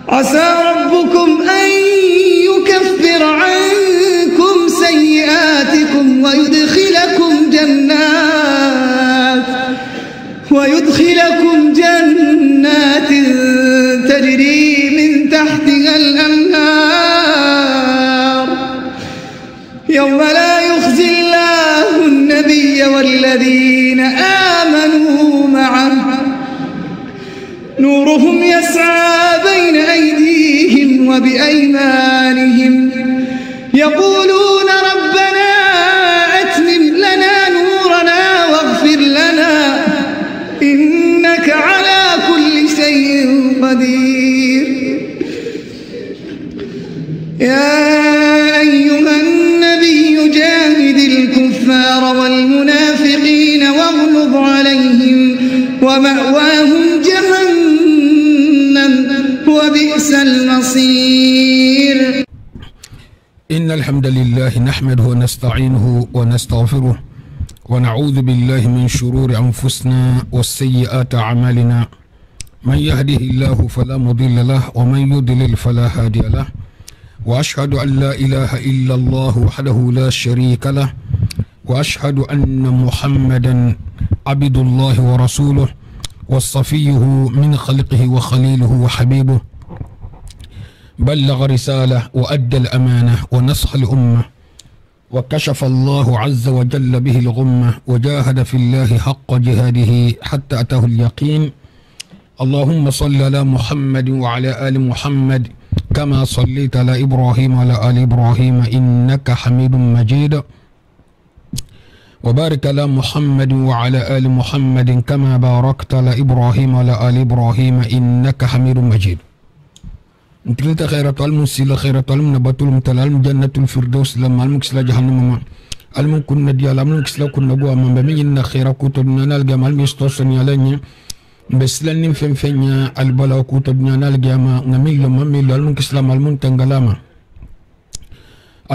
عسى ربكم أن يكفر عنكم سيئاتكم ويدخلكم جنات تجري من تحتها الأنهار يوم لا يخزي الله النبي والذين آمنوا معه نورهم يسعى بين أيديهم وبأيمانهم يقولون ربنا أتمم لنا نورنا واغفر لنا إنك على كل شيء قدير. يا أيها النبي جاهد الكفار والمنافقين واغلظ عليهم ومأواهم جهنم وبئس المصير. إن الحمد لله نحمده ونستعينه ونستغفره ونعوذ بالله من شرور أنفسنا والسيئات أعمالنا من يهده الله فلا مضل له ومن يضلل فلا هادي له وأشهد أن لا إله إلا الله وحده لا شريك له وأشهد أن محمدا عبد الله ورسوله وصفيه من خلقه وخليله وحبيبه بلغ رسالة وأدى الأمانة ونصح الأمة وكشف الله عز وجل به الغمة وجاهد في الله حق جهاده حتى أتاه اليقين. اللهم صل على محمد وعلى آل محمد كما صليت على إبراهيم وعلى آل إبراهيم إنك حميد مجيد وبارك على محمد وعلى آل محمد كما باركت على إبراهيم وعلى آل إبراهيم إنك حميد مجيد. انتلت خيرات المسيلة خيرات المنبات المتلال جنة الفردوس لما المكسلا جهنم المكن ديال المكسلا كنا بوا من بمين خيرا كتبنا نالجمال مستوسني علينا بسلني فين البلا كتبنا نالجما نميل مميل المكسلا المنتنجلاما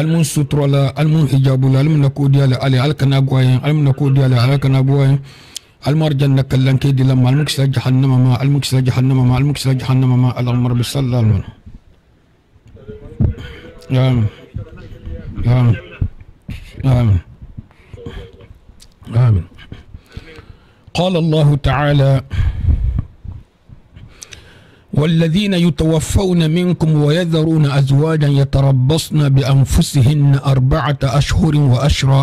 المن سترلا المن حجاب المن كوديال على الكناغوين المن كوديال على الكناغوين المرجن نكلن كيدي لما المكسلا جهنم ما المكسلا جهنم ما المكسلا جهنم ما الأمر بالسلام. آمين آمين آمين آمين. قال الله تعالى والذين يتوفون منكم ويذرون أزواجا يتربصن بأنفسهن 4 أشهر وأشرا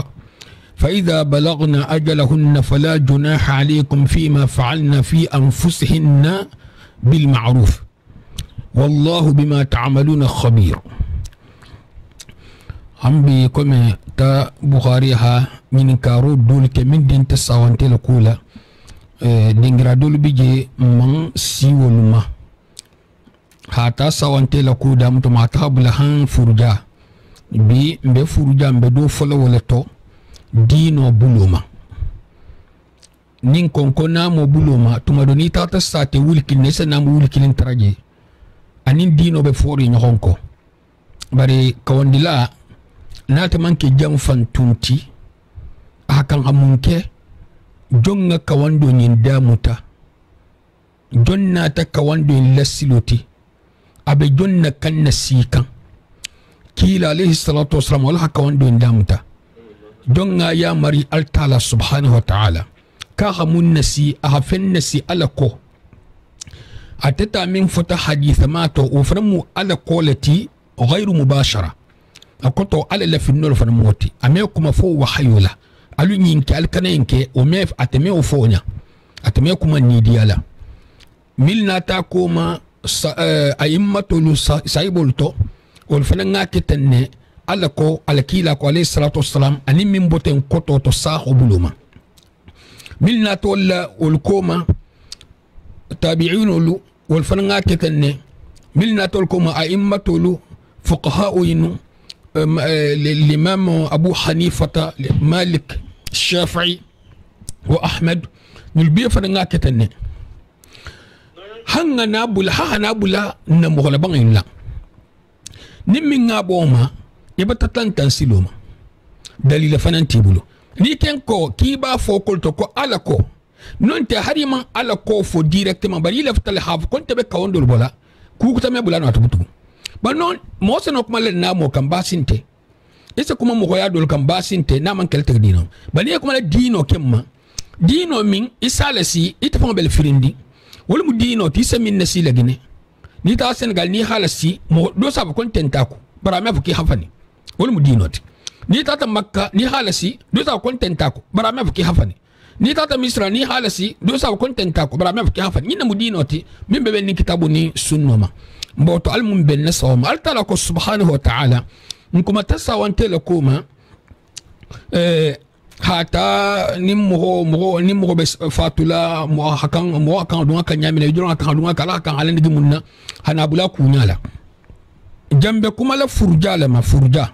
فإذا بلغن أجلهن فلا جناح عليكم فيما فعلن في أنفسهن بالمعروف والله بما تعملون خبير. هم بكم تا بخاريها من كارو دول كمن دين تساوانتي لكولا دينغرا دول بيجي من سيولما هاتا ساوانتي لكودا متماتا بلهان فرجا بي فرجا بدو فلو ولتو دينو بلوما نين كونكو نامو بلوما تمادوني تاتا ساتي ولكن نسا نامو ولكن تراجي أنين دينو بفوري نغنكو باري كواندلا natamanke jam fantunti akan amunke jonga kawando nyin damuta jonna ta kawando lasiloti abe jonna kanna sikan kila alayhi salatu wassalam wala kawando damuta jonga ya mari altala subhanahu wa ta'ala ka hamun nasi ahafen nasi alako atata min fata hadith mato uframu ala qolati ghayru mubashara akoto ala la fi nol fan moti ame kuma fo wahayula alu nyinke alkana yinke o mef ateme o fonya ateme kuma nidiala milna ta kuma aimmatul saibulto wal fananga ketenne ala ko alkila ko alayhi salatu wassalam ani min boten koto to sahu buluma milna to la wal kuma tabi'un wal fananga ketenne milna to kuma aimmatul fuqaha yinu الإمام أبو حنيفة مالك الشافعي وأحمد نلبي فرنغا كتنة هنغا نابولا ها نابولا نمغلبان إلا نمي نابوما يبتتلان تنسلوما دليل فنان تيبولو نيكن كو كيبا فوكول توكو على كو نونت هاريما على كو فو ديريكتما بري لفتل حاف كنت بكاوندول بولا ku ta me bulano to butu ba non mo se no kuma le na mo kan basinte ese kuma mo ya dol kan basinte na man kelte dino ba ni kuma le dino kemma dino min isalasi itafon bel firindi wala mu dino ti se min nasi la gine ni ta Senegal ni halasi mo do sa ko tentako bara me fuki hafani wala mu dino ti ni ta Makka ni halasi do sa ko tentako bara me fuki hafani ni ta Misra ni halasi do sa ko tentako bara me fuki hafani ni mu dino ti min be ni kitabu ni sunnoma mboto al mun ben nasawma al tala ko subhanahu wa ta'ala nkuma tasawante la kuma hata nimmo be fatula mo hakan dunga kan nyamina juro kan dunga kala kan halande gimunna hana bula kunyala jambe kuma la furja ma furja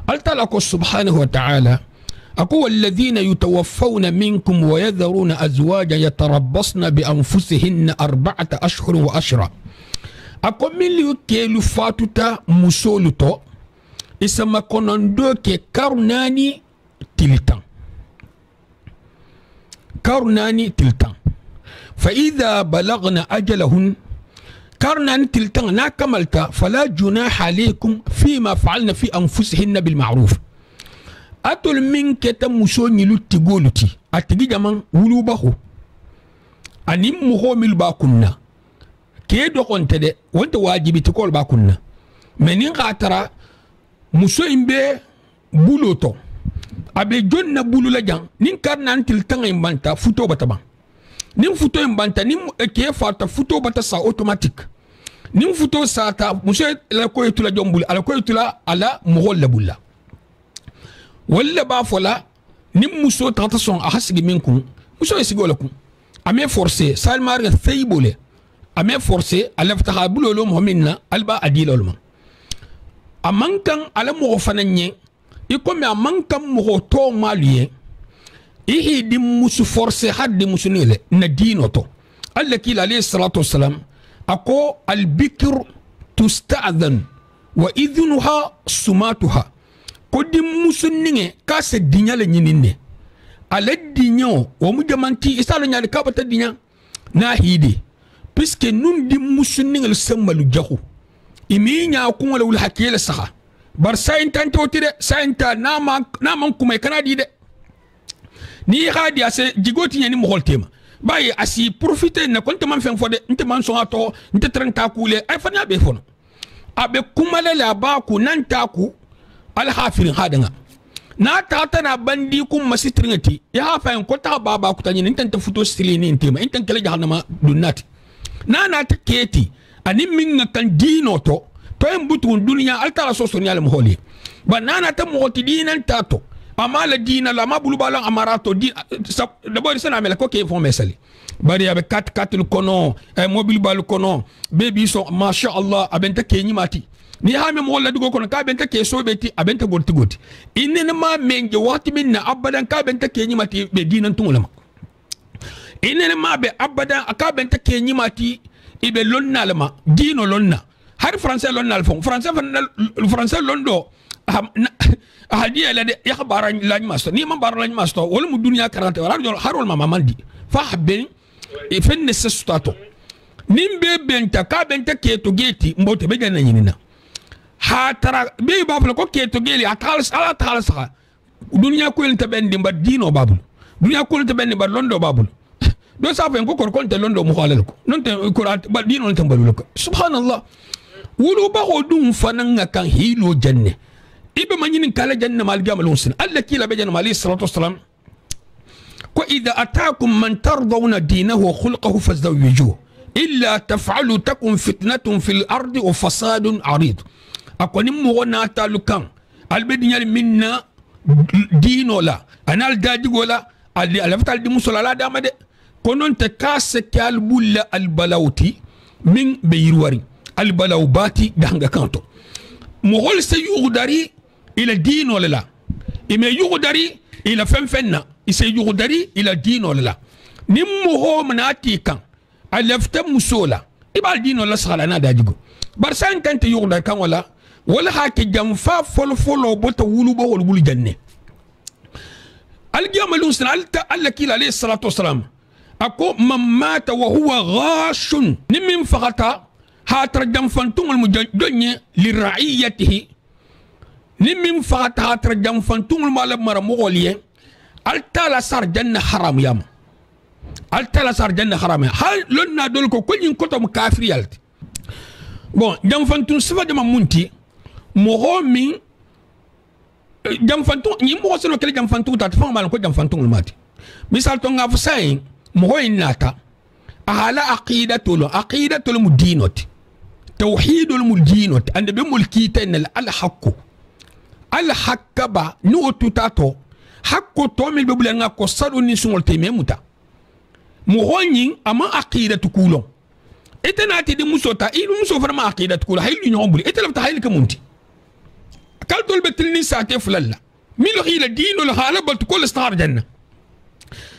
altala ko subhanahu wa ta'ala aku walladhina yatawaffawna minkum wa yadharuna azwajan yatarabbasna bi anfusihinna 4 ashhur wa ashra ako miliyo kelu fatuta musoluto isama konondo ke karnani تلتان فإذا بلغنا أجلهن كرنان تلتان نا كملتا فلا جناح عليكم فيما فعلنا في أنفسهن بالمعروف أتول منك تمسوني لتقولتي أتجي جمان ولوبه أني مهومل باكنا كيدو كنت ده وانت واجبي تقول باكنا منين قاترا مسوين بي بولوتو abe jonna bulu la jang nin karnan til tanga imbanta futo bataba nin futo imbanta nin ke fata futo bata sa automatique nin futo sa ta muso la ko yitula jombul ala ko yitula ala mughol bulla walla ba fola nin muso tata son a hasigi minkum muso esigola ku ame forcer salmar ga feybole ame forcer ala fataha bulo lo mu'minna alba adila ulma amankan ala mo fananye ikomi amankan mo to maliye ihi di musu forcer haddi musunile na dino to alla kila alayhi salatu wassalam ako al bikr tusta'dhan wa idhnuha sumatuha ko di musunninge ka se dinyale nyinine ala dinyo wo mu jamanti isala nyaade ka bata dinya na hidi puisque nun di musunninge samalu jahu imi nya ko wala wul hakile saha bar saintan totire sainta na man kuma kana di de ni hadi ase jigoti nyani mo holtema baye asi profiter na konta man fen fode nte man so ato nte trenta kule ay fanya be fono abe kumale la ba ku nan taku al hafirin hadanga na tata na bandi kum masitringati ya hafa en kota baba ku tanyi nte ta futo silini ntema nte kele jahannama dunnati na ta keti ani min kan dino to en butu dunya altara so so nyal mo holi ba nana ta mo ti dinan tato amala dina la mabulu balan amarato di de boy sana mel ko ke fon mesali bari abe 4 kono mobile bal kono baby so masha Allah abenta ke nyimati ni ha me mo wala dugo kono ka benta ke so beti abenta gorti goti inne ma menje wati minna abadan ka benta ke nyimati be dinan tumulama inne ma be abadan ka benta ke nyimati ibe lonna lama dino lonna har français lonna alfon français londo hadiya la de yakhbara lañ masto ni man bar lañ masto wala mu dunya 40 wala harol mama mandi fa habben e fenne sestato nimbe benta ka benta keto geti mbote be ganna nyina ha tara be babul ko keto geli atal sala tal sa dunya ko elta bendi mba dino babul dunya ko elta bendi mba londo babul do sa fen ko kon te londo mu xolal ko non te ko ba dino tan balul ko subhanallah wulu ba ho dum fananga kan hilo janne ibe manyin kala janna mal gamal hunsin alla kila be janna alayhi salatu wassalam ko idha ataakum man tardawna dinahu wa khulquhu fazawwijuhu illa taf'alu takun fitnatun fil ardi wa fasadun arid akoni mo wona talukan albe dinyal minna dino la anal dajigo la aldi alaftal di musala la dama de konon te kase kal bulla al balawti min beyrwari al balawbati danga kanto mo hol se yugdari ila dino la ime yugdari ila fenfenna ise yugdari ila dino la nimmo ho manati kan alafta musola ibal dino la sala na dajigo bar san kan te yugdar kan wala hake jamfa folo bota wulu bo wol bulu janne al jamalun sanalta allakila alayhi salatu wassalam ako man mata wa huwa ghashun nimin faqata هاتر جنفنتون المجنية لرعيته نمين فات هاتر جنفنتون المالب مرموليه التالا صار جنة حرام ياما التالا صار جنة حرام هل لنا دولكو كل ينكتم كافر يالت bon جنفنتون سفا جما منتي مهو من جنفنتون يمو سنو كلي جنفنتون تاتفهم مالكو جنفنتون الماتي مثال تونغا فساين مهو الناتا على عقيدة المدينوت توحيد المدينوت عند بملكيتين الحق الحق با نوتو تاتو حق تومل ببلغا كوسالو ني سمول تيميموتا مهونين اما عقيدة كولون اتناتي دي مسوتا ايلو مسو فرما عقيدة كولون هاي لي نيومبلي اتلفتا هاي كمونتي قال دول بتلني ساتي فلالا ميلو هي الدين ولا حاله بل تقول استار جنة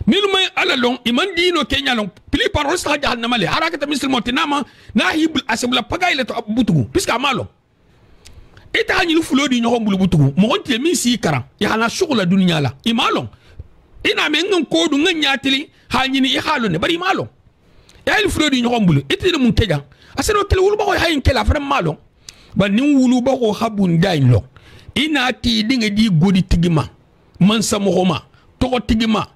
ميلو ما على لون ايمان دينو كينيا لون بلي باروس تا جهنم لي حركه مثل موتناما ناهي بالاسبلا باغاي لا بوتو بيسكا مالو ايتا ني لو دي نيو بول بوتو مونتي مي سي كران يا انا شغل الدنيا لا ايمالون انا من كودو نياتلي ها ني ني حالو ني بري مالو يا الفلو دي نيو بول ايتي مون تيجا اسنو كل ولو باو هاين كلا فرم مالو با ني ولو باو خابون داين لو انا تي ديغي دي غودي تيغما من ساموما تو تيغما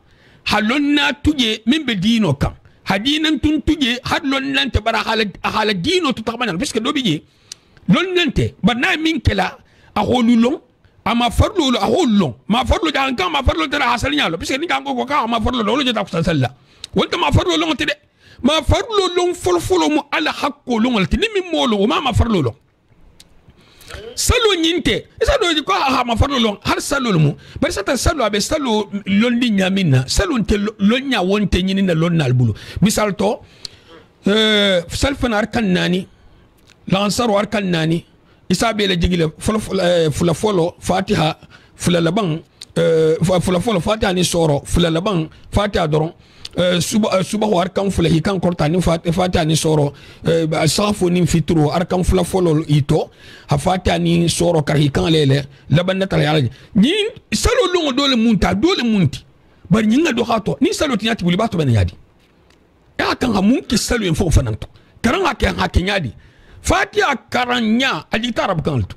halonna tuje min be dino kan hadinan tun tuje hadlon nante bara hala dino to tabanan parce que do bije lon nante barna min kala a holulon ama farlo a holulon ma farlo jan kan ma farlo tara hasal nyalo parce que ni kan ko ka ma farlo lo jeta ko salla wonta ma farlo lon tede ma farlo lon folfolo mu ala hakko lon tini min molo ma farlo lon salo nyinte salo di ko ha ma farlo lon har salo mu bar sata salo abe salo lon di nyamina salo te lon nya wonte nyini na lon nalbulu misal to salfan arkan nani lansar arkan nani isabe le jigile fula folo fatiha fula laban fula folo fatiha ni soro fula laban fatiha doron suba arkan fula hikan korta ni fatiha ni soro safo ni fitro arkan fula folo ito ha fatiha ni soro kar hikan lele laban na tala yalaji ni salo longo dole munti bar nyinga do hato ni salo tinyati buli bato bana yadi ya kan ha munki salo en fo fananto karan ha ke nyadi fatiha karanya ajita arab kanto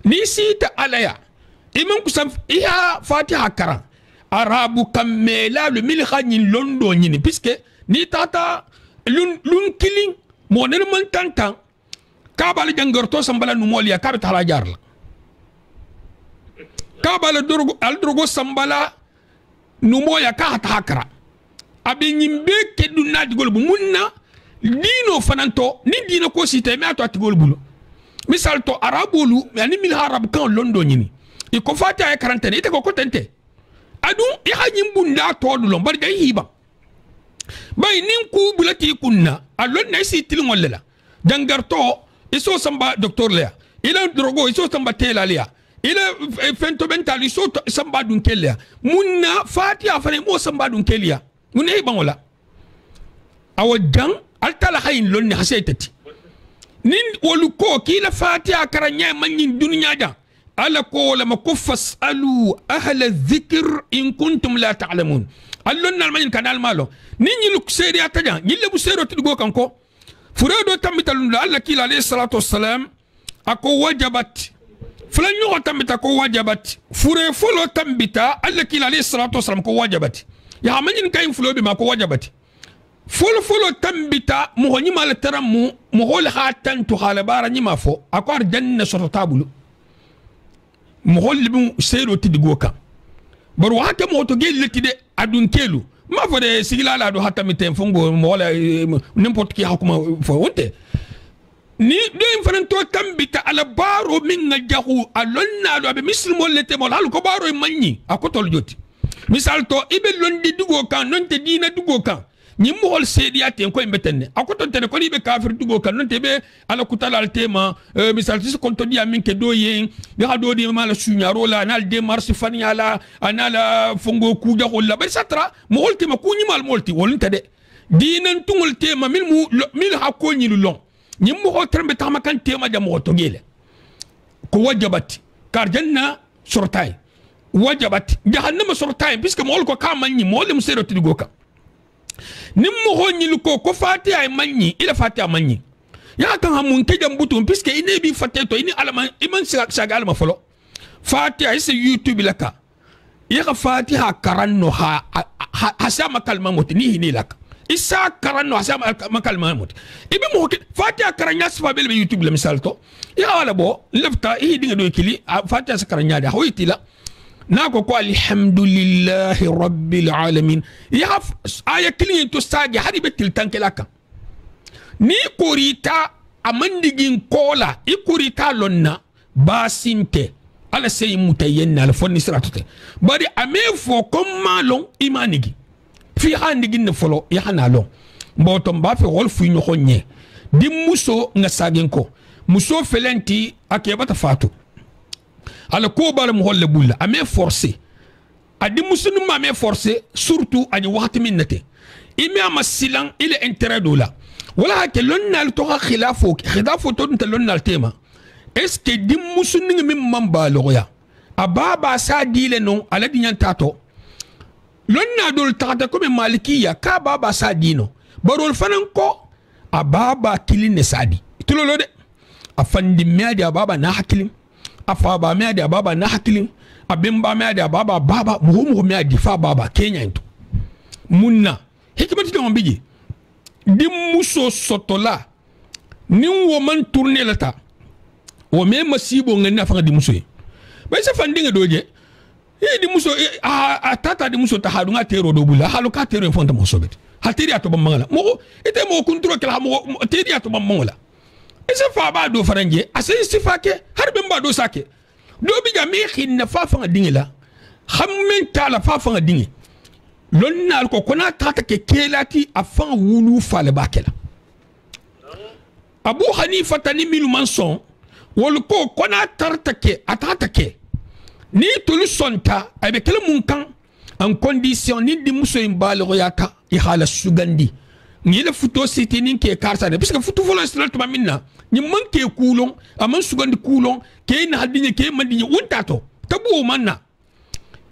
ni sita alaya imam kusam iya fatiha karan arabu kamela le mil khanyin londo nyini puisque ni tata lun killing monen man tantan kabal jangorto sambala nu molia kabita hala jarla kabal drogo sambala nu moya ka hakra abi nyimbe kedu nadigol bu munna dino fananto ni dino ko site me ato atigol bulu misal to arabulu yani mil harab kan londo nyini iko fatiha e karantene ite ko kotente adu ya nyimbunda todu lon barga hiba bay nin ku bulati kunna alon na si tilin wallala dangarto iso samba docteur lea ila drogo iso samba tela lea ila fento mental iso samba dun kelia munna fatiha fane mo samba dun kelia mun hiba wala awadan altala hayin lon ne hasaitati nin wolu ko kila fatiha karanya manyin dunya da ala ko lama ko fasalu ahla dhikr in kuntum la ta'lamun allon almanin kanal malo ninyi lu seri ataja yille bu sero tudgo kanko furedo tambital alla kila alayhi salatu wassalam ako wajabat fulan yo tambita ko wajabat fure folo tambita alla kila alayhi salatu wassalam ko wajabat ya manin kayin fulo be ma ko wajabat folo tambita mo honi mal taramu mo hol hatan to halabara nyima fo akor janna soto tabulu mohollibu sero tidigo kan bar wata moto gelati de adun kelu ma fa de sigila la do hatta miten fongo mo wala n'importe qui hakuma fo wonte ni do infanto tambita ala baro min ngajahu alonna do be muslimo lete mo hal ko baro manni akotol joti misal to ibe londi dugo kan non te dina dugo kan ni mo hol sediate ko mbetenne akoton tene ko libe kafir dugo kan non te be ala kutala al tema misal tis kon to di amin ke do yen ga do di mala sunyaro la nal de mars fani ala anala fongo ku ja holla ba satra mo hol tema ku ni mal molti wolunta de dinan tungol tema mil hakko ni lu long ni mo hol trembe tama kan tema ja mo to gele ko wajabat kar janna surtay wajabat jahannama surtay puisque mo hol ko kaman ni mo le musero tidigo kan nimmo honyil ko fatiha manyi ila fatiha manyi ya kan hamun ke jambutum puisque ine bi fatte to ini alama iman saga alama folo fatiha ise youtube laka ya ka fatiha karanno ha sama kalma moti ni hini laka isa karanno ha sama kalma moti ibe mo fatiha karanya sfa bel youtube la misal to ya wala bo lefta i dinga do kili fatiha sa karanya da hoytila nako ko alhamdulillahi rabbil alamin ya aya kili to sagi hadi betil tankelaka ni korita amandigin kola i korita lonna basinte ala sey mutayyenna al fonni siratote bari ame fo comme malon imanigi fi handigin ne folo ya hanalo mbotom ba fi wol fu ñoko ñe di muso nga sagen ko muso felenti akebata fatu ala ko bala mo holle bulla ame forcé adi muso numa ame forcé surtout ani waxti minnate imi ama silan ile intérêt dola wala ke lonnal to khilafo to nta lonnal tema est-ce que dim musunni min mamba loya ababa sa dile non ala dinyan tato lonna dol tata ko malikiya ka baba sa dino barol fanan ko ababa kiline sadi tulolo de afandi meadi ababa na hakilim afaba meadi ababa na hakilim abimba meadi ababa baba muhumu meadi fa baba kenya into munna hikmati de mbiji di muso sotola ni wo man tourner lata o me masibo ngani afanga di muso ba se fandinga doje di muso tata di muso ta hadu nga tero do bula halu ka tero fonta mo sobet ha teri ato bam mangala mo ite mo kontro kala mo teri ato bam mangala ese fa ba do faranje ase sifake har be mba do sake do bi jami khinna fa fanga dingela xammen tala fa fanga dingi lonnal ko kona tata ke kelati afan wulu fale bakela Abu Hanifa tani milu manson wol ko kona tarta ke atata ke ni tulu sonta abe kala mun kan en condition ni di muso imbalo yata i hala sugandi ni le futo siti ni ke karsa de puisque futu vola strat ma minna ni manke kulon aman sugandi kulon ke na hadinye ke mandinye wontato tabu manna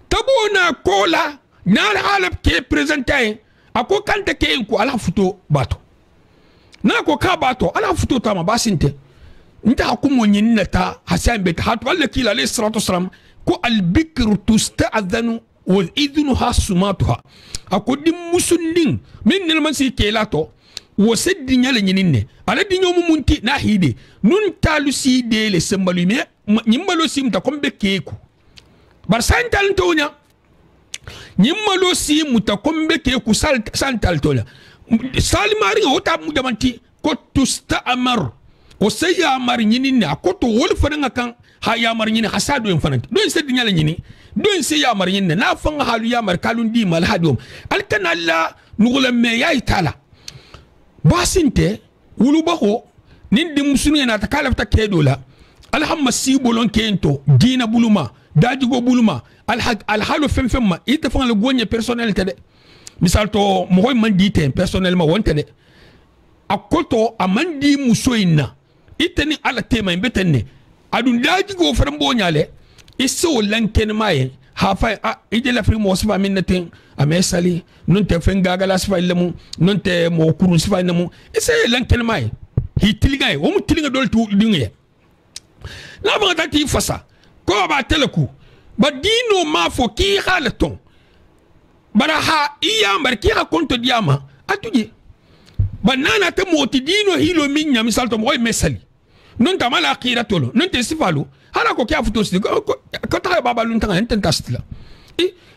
tabu na kola na halab ke presenter ako kanta ke ko ala futo bato na ko ka bato ala futo tama basinte nta akumo nyinna ta hasan bet hatu alla kila alayhi salatu wasalam ko al bikru tusta'adhanu wal idhnu hasumatuha ako dim musundin min ne man si kelato wo seddi nyale nyininne ala di nyomu munti na hide nun talu si de le sembalu me nyimbalo simta kombe keku bar santal tonya nyimmalo si muta kombe ke ku santal tola salimari hota mu damanti ko tusta amar o sayya mar nyini na ko to wol fana kan ha ya mar nyini hasado en fananti don se dinyala nyini don se ya mar nyini na fanga halu ya mar kalun di mal hadum alkana la nugula me ya itala basinte wulu bako nin di musunye na takalafta kedola alhamma si bolon kento dina buluma dajigo buluma alhalu fem ma ite fanga le gogne personnalité de misal to moy man di ten personnellement wonte de akoto amandi musoina iteni ala tema imbetenne adun dajigo farambo nyale iso lanken maye ha fa ide la fri mo sifa minnatin amesali non te fenga gala sifa lemu non te mo kurun sifa nemu ise lanken maye hitiliga o mu tilinga dol tu dinge la ba tati fasa ko ba teleku ba dino ma fo ki halaton bara ha iya mar ki ha konto diama atuje banana te moti dino hilo minya misal to moy mesali non ta mala akhirato non te sifalu hala ko kya futo sti ko ta baba lun tanga enten tastila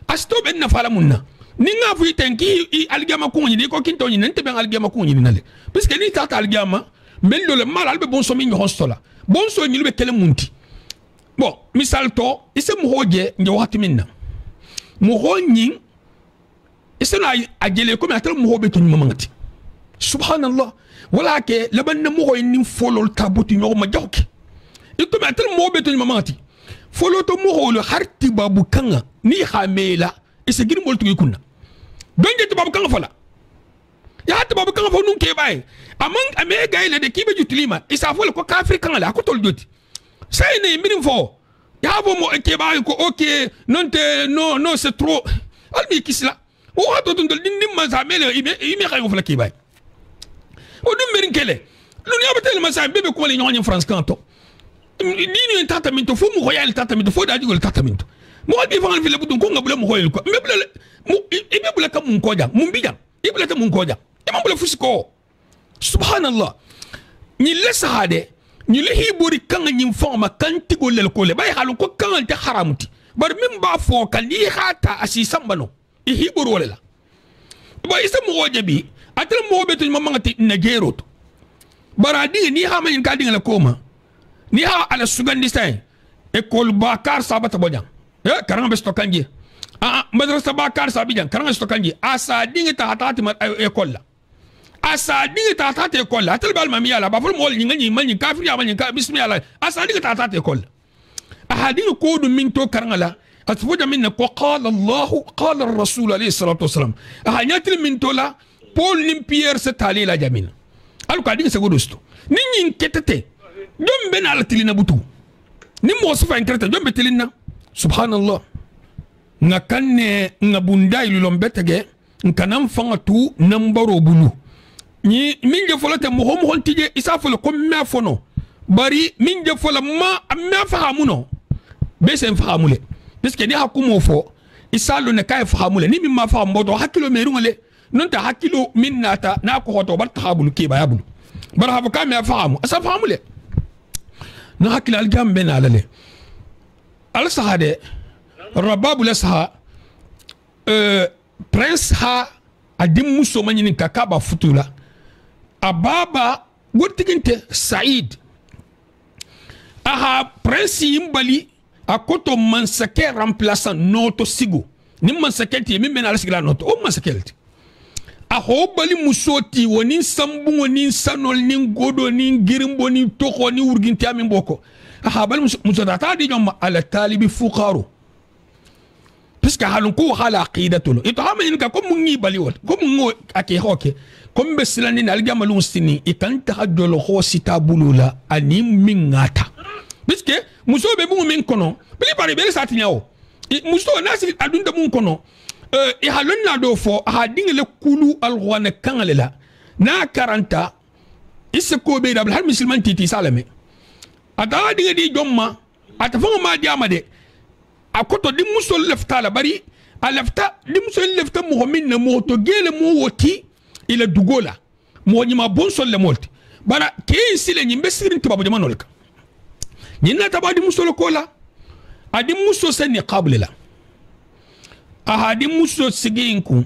asto ben na fala munna ninga fu tenki i algama ko ni ko kinto ni nente ben algama ko ni nale parce que ni ta algama men do le mal albe bon so mi hostola bon so ni be kele munti bon misal to ise muhoje nge wakati minna muhonyin ise na ajele ko mi atal muhobe to nyamangati subhanallah wala ke laban na muhoy ni folol tabuti nyoma jawke ito mi atal muhobe to nyamangati folo to muholo harti babu kanga ni khamela ise gir moltu kunna donje to babu kanga fala ya hatta babu kanga fo nun ke bay amang ame gayle de kibe jutlima isa folo ko kafri kanga la ko tol joti say ne minim fo ya bo mo ke ba ko okay non te non c'est trop almi kisla o hato dun dal dindim ma zamele ime kay ko fla ke bay o dum merin kele lunia betel masa bebe ko le nyonyo France kanto dini tratamento fo mu royal tratamento fo daji gol tratamento mo bi fangal fi le budun ko ngabula mu royal ko mebula mu ibe bula kam mun koja mun bijan ibula ta mun koja e man bula fusiko subhanallah ni le sahade ni le hibori kan ni fama kan tigo le ko le bay halu ko kan te haramuti bar min ba fo kan ni hata asi sambano e hibor wala la ba isa mo wajabi atal mo beto mamangati na jeroto baradi ni ha man ka dinga la koma ni ha ala sugandistan école bakar sabata bojan karanga besto kanji madrasa bakar sabijan karanga besto kanji asa dinga ta hatati ma école la asa dinga ta hatati école la atal bal mamiya la ba ful mol nyinga nyi man kafir ya man ka bismillah asa dinga ta hatati école ahadin ko dum min to karanga la atfuja minna ko qala allah qala ar-rasul alayhi salatu wasalam ahanyatri min to la paul nim pierre se tali la jamina alu ka dinga segudosto ninyin ketete jombe na alatilina butu ni mo sufa inkreta jombe tilina subhanallah nga kanne nga bunda ilulom betege nkanam fanga tu nambaro bulu ni minje folate mo hom hontije isa folo ko me fono bari minje fola ma fahamuno besen fahamule biske ni hakumo fo isa lo ne kay fahamule ni mimma faham bodo hakilo merungale nonta hakilo minnata na ko hoto bar tahabulu ke bayabulu bar habu kam me fahamu asa fahamule na hakila aljam ben alale al sahade rababu lasaha prince ha adim muso manyini kakaba futula ababa gotiginte said aha prince yimbali akoto mansake remplaçant noto sigo ni mansake ti mi ben al sigla noto o mansake aho bali musoti woni sambu woni sanol ni godo ni girimbo ni toko ni urginti amin boko aha bali musota ta di ñom ala talibi fuqaru puisque halun ko hala aqidatu ito hamen ka ko mungi bali wot ko mungo ake hoke ko be silani na algamalu sini ikanta hadolo ho sita bulula ani mingata puisque muso be mu min kono bili bari be satinyao muso nasi adunda mun kono e halon na do fo ha dingle kulu alghwana kangalela na 40 isse ko be dabal har musulman titi salame ata dinga di jomma ata fo ma diamade akoto di muso lefta la bari a lefta di muso lefta mo minna mo to gele mo woti ila dugola mo nyima bon sol le molti bara ke sile nyimbe sirin tibabu jamanolka nyina tabadi muso lo kola adi muso seni qabla ahadi muso siginku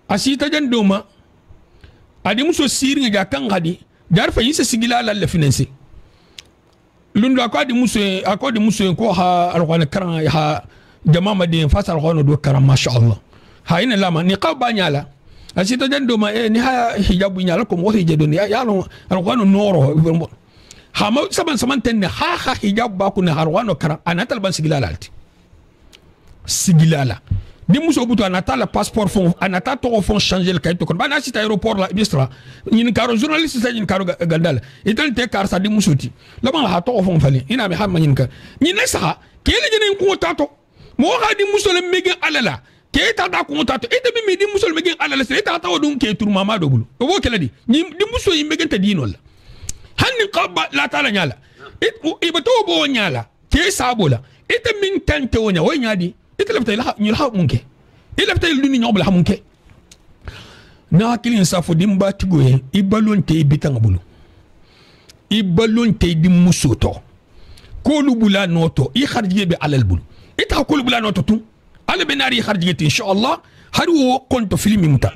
asita jandoma adi muso siringa ga kan hadi jarfa yisa sigila la finance lundo akodi muso ko ha alqana karan ha jama madin fasa alqana do karam masha Allah ha ina lama ni qaba nyala asita jandoma ni ha hijabu nyala ko mo hijado ni ya no alqana noro ha ma saban ten ha hijab ba ku ne harwano karam anatal ban sigila lalti sigilala di muso buto anata la passeport fond anata to fond changer le kayito kon bana sita aéroport la bistra ñin karo journaliste sa ñin karo gandal ital te kar sa di musoti la ma ha to fond fali ina be hamma ñin ka ñin sa kele jenen ko tato mo ha di muso le megen alala ke ta da ko tato e de mi di muso le megen alala se ta taw dum ke tur mama do bulu o bo kele di muso yi megen ta dino la hanni qaba la tala nyala e bato bo nyala ke sabola ite min tante wonya wo nyadi ite lafta la ñu la munke ite lafta lu ni ñobla munke na kilin sa fo dimba tigoye ibalonte bitanga bulu ibalonte di musoto ko lu bula noto i kharjige be alal bulu ita ko lu bula noto tu ala benari kharjige inshallah har wo konto filmi muta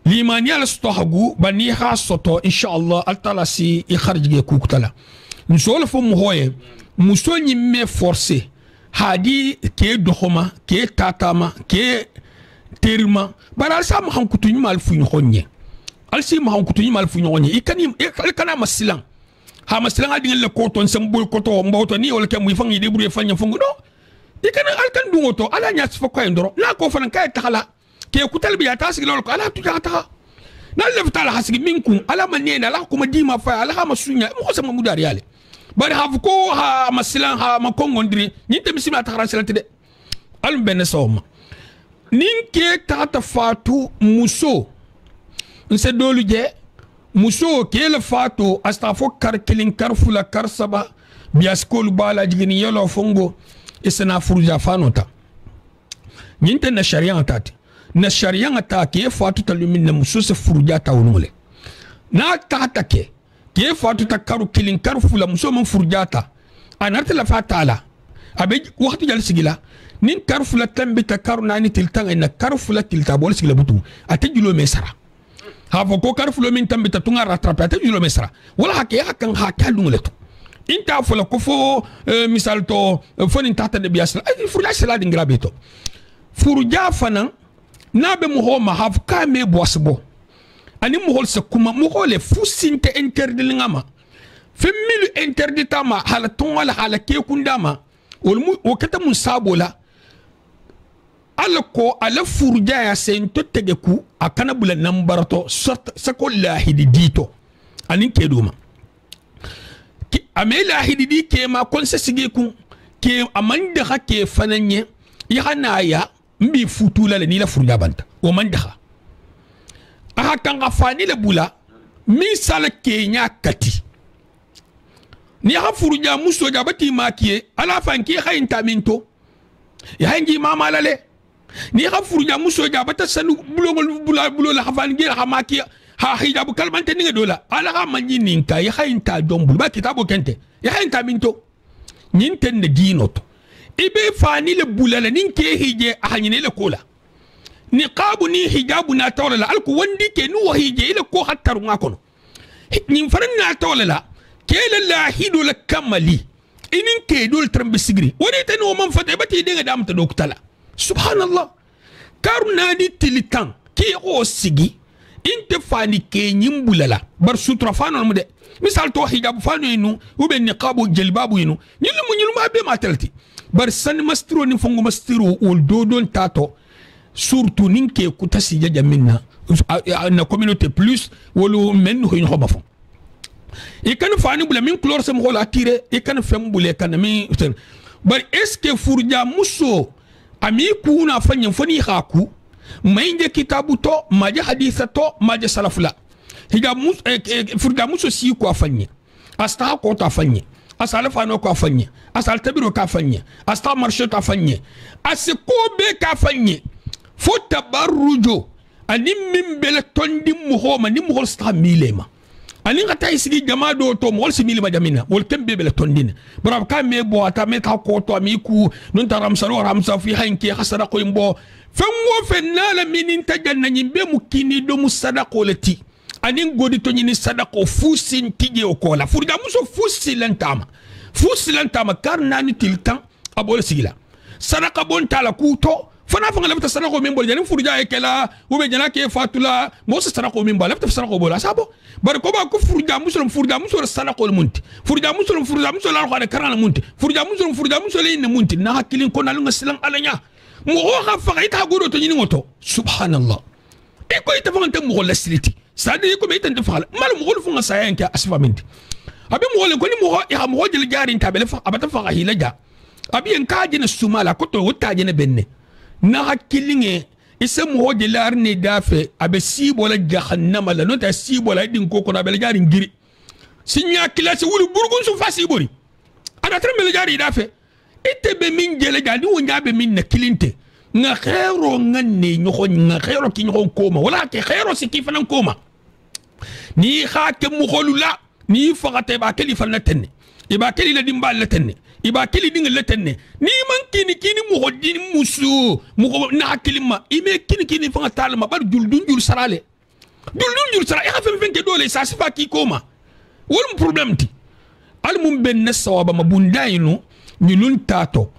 limani ala stohagu bani ha soto inshallah altala si i kharjige ku kutala nsolo fo mu hoye muso ñi me forcé hadi ke doxoma ke tatama ke terima bara sa ma xam kutu ñimal fu ñu xonñe al si ma xam kutu ñimal fu ñu xonñe ikana masilan ha masilan adi ngel ko ton sam bol ko to mbawto ni wala kam wi fangi de buru fanya fangu do ikana al kan du ngoto ala nya fa ko ndoro la ko fan kay taxala ke kutal bi ya tasigi lol ko ala tu ta na lefta la hasigi minkum ala manena la ko ma dima fa ala ma sunya mo sama mudar yale bari hafu ko ha masilan ha makongondiri ni te misima ta ranselante de al ben sawma nin ke tata fatu muso nse dolu je muso kele fato astafo kar kilin kar fula kar saba biaskol bala jigini yelo fongo isana furuja fanota nyinte na sharia atati na sharia ataki fatu talumin na muso se furuja ta wonole na tata ke fatu ta karu kilin kar fula muso man furuja ta anarta la fatala abe waxtu jal sigila nin kar fula tambi ta karu nani tiltanga na kar fula tilta bol sigila butu atejulo mesara hafo ko kar fulo min tambi ta tunga rattraper atejulo mesara wala hakke hakan hakadung leto inta fola ko fo misal to fonin tata de biasla ay furja sala dingra beto furja fanan nabe mo ho ma haf ka me bosbo ani mo hol se kuma mo hole fusinte interdit ngama femilu interdit ma hala ton wala hala ke kundama wol mu o kata mun sabola alko ala furja ya sento tegeku akana bula nambarato sako lahidi dito anin keduma amela hididi ke ma konse sige ku ke amanda ha ke fananye yana ya mbi futula le ni la furja banta o manda ha kan ga fani le bula mi sala ke nya kati ni ha furja muso jabati makiye ala fanki khayin taminto ya hangi mama lale ni ha furja muso jabata sanu bulo la hafan gira ha makiye ha hijabu kalmante ninga dola ala ha manyi ninka ya hainta dombul ba kitabo kente ya hainta minto nyinten ne dinoto ibe fani le bulala ninke hije ahanyine le kola niqabu ni hijabu na tawla alku wandi ke nu hije ile ko hattaru ngakono nin faran na tawla kele la hidu la kamali inin ke dol trambe sigri woni tan o man fata bati dinga damta doktala subhanallah karuna di tilitan ki o sigi inte fani ke nyimbulala bar sutra fano mu de misal to hijab fano inu ube niqabu jilbabu inu nyilu ma be matalti bar san mastro ni fongo mastro ol dodon tato surtout ninke kutasi jaja minna na communauté plus wolu men ho no bafo e kan fani bula min chlore sem hola tire e kan fem bule kan mi bar est ce que furja muso ami kuna fanya fani haku mainje kitabu to maje haditha to maje salafula hijab furda muso si ko afanye asta ko ta afanye asal fano ko afanye asal tabiro ka afanye asta marché ta afanye asiko be ka afanye fo tabarrujo ani min bele tondi muhoma ni muhol sta milema ani ngata isigi jama do to mol si milema jamina wol tembe bele tondine brab ka me bo ata me ta ko to mi ku non taram salo ramsa fi hanki khasara ko imbo fengo fenala minin tajanna nyimbe mukini do musadaqo lati anin godi to nyini sadaqo fusin tije o kola furda muso fusilantama karna ni tilkan abol sigila sadaqa bon tala kuto fana fanga labta sadaqo min bol janin furja e kala ube jana ke fatula mo sadaqo min bol labta sadaqo bol asabo bar ko ba ko furja muso sadaqo munti furja muso la ko karana munti furja muso le ne munti na hakilin ko na lunga silan alanya mo ha fa ita godo to nyini ngoto subhanallah e ko ita fanga tam mo la siliti sadi ko be ita fa mal mo lu funga sayan ka asfa minti abi mo le ko ni mo ya mo jil jarin tabele fa abata fa hilaja abi en ka jina sumala ko to wutta jina benne na hakilinge isa mo de larne dafe abe sibo la jahannama la nota sibo la din ko na bele jarin giri sinya kilasi wulu burgun su fasi bori ana tan bele jari dafe ite be min jele jadi wonya be min na kilinte nga khairo nganne nyoko nga khairo ki nyoko koma wala ke khairo sikifanan koma ni khake mu kholula ni fagate ba kali falna tenne iba kali la dimbal la tenne iba kali dinga la tenne ni man kini mu hodini musu mu na kilima ime kini fanga talma bar jul sarale jul sara ya fem fenke dole sa sifa ki koma wol problem ti al mum ben nasawaba mabundainu ni lun tato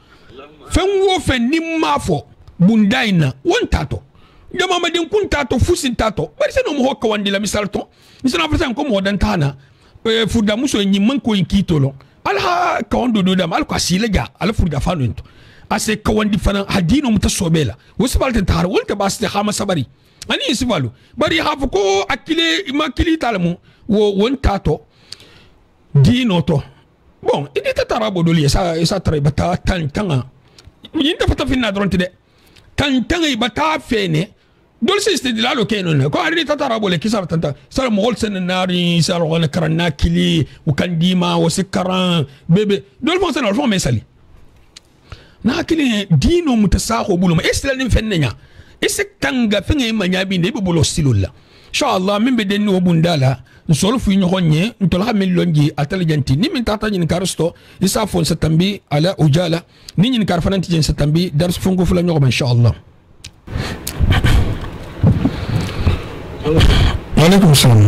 fen wo fen ni mafo bundaina won tato jama ma den kun tato fusin tato bari seno mo hokka wandi la misal to misal fa ko mo dan tana furda muso nyi man ko kitolo alha ka wondo do dam al ko asila ja al furda fanu to ase ka wandi fana hadino mutasobela wosbalte tar wolta baste khama sabari ani isbalu bari hafu ko akile makili talamu won tato dino to bon idi tatarabo doli sa tray bata tanga yinta fata finna dronti de tanga bata fene dol se istidlalo kenon ko ari tatara bole kisar tanta sar mogol sen nari sar wala karana kili ukandima wasikaran bebe dol fon sen fon mesali na kili dino mutasaho buluma islamin fennenya isek tanga fenge manya bi ne bulo silulla inshallah min be denno bundala nsolo fu nyogonye ntola min lonji intelligenti ni min tata nyin karsto isa fon satambi ala ujala ni nyin karfananti jen satambi dars fongo fu la nyogo inshallah. Waalaikum salam.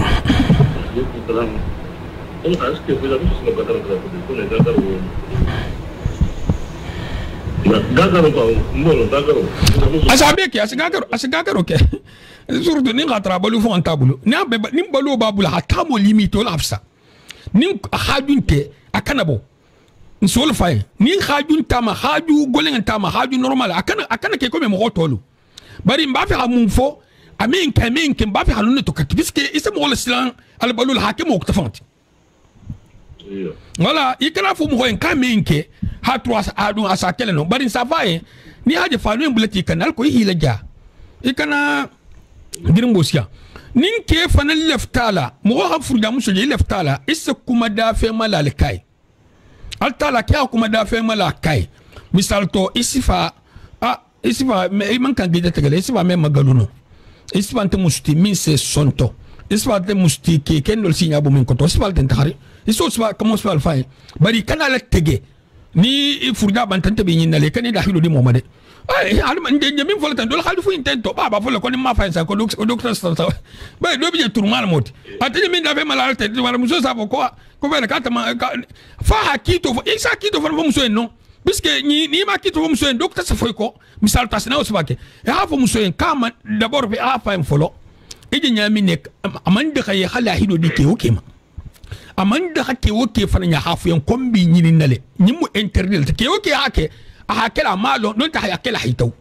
Asagagaro ke surtout ni ngatra balu fo antabulu ni balu babula hatamo limito lafsa ni hajunte akanabo nsol fay ni hajunta ma haju golen tama haju normal akana ke ko me mo tolu bari mba fi hamun fo amin kin ba fi hannu to kati biske isa mo wala silan al balul hakim ko tafanti wala ikana fu mo en kamin ke ha trois adu asakele no bari sa faye ni haje fanu en bulati kanal ko hila ja ikana dirin bosiya nin ke fanan leftala mo ha furda muso je leftala isa kuma da fe malal kai altala ke kuma da fe malal kai misal to isifa isifa man kan gida tegale isifa me magaluno isifa te musti min se sonto isifa te musti ke ken dol sinya bu min ko to isifa te tahari iso isifa kamo isifa fay bari kana la tege ni furda bantante be nyin nale kan da hilo di momade ay alma nje min fola tan dol khali fu intento baba fola ko ni ma fay sa ko docteur sa bay do bi je tourmal moti atini min da fe malal te wala muso sa ko be ka ta fa hakito isa kito fa muso non puisque ni ma kito fo muso en docteur sa foy ko misal tasna osbake e ha fo muso en kama d'abord be ha fa en folo e je nyami nek amande khaye khala hido di ke okema amande hakke oke fa nya ha fo en kombi nyini nale nyimu interdit ke oke hake a hakela malo non ta hakela hitaw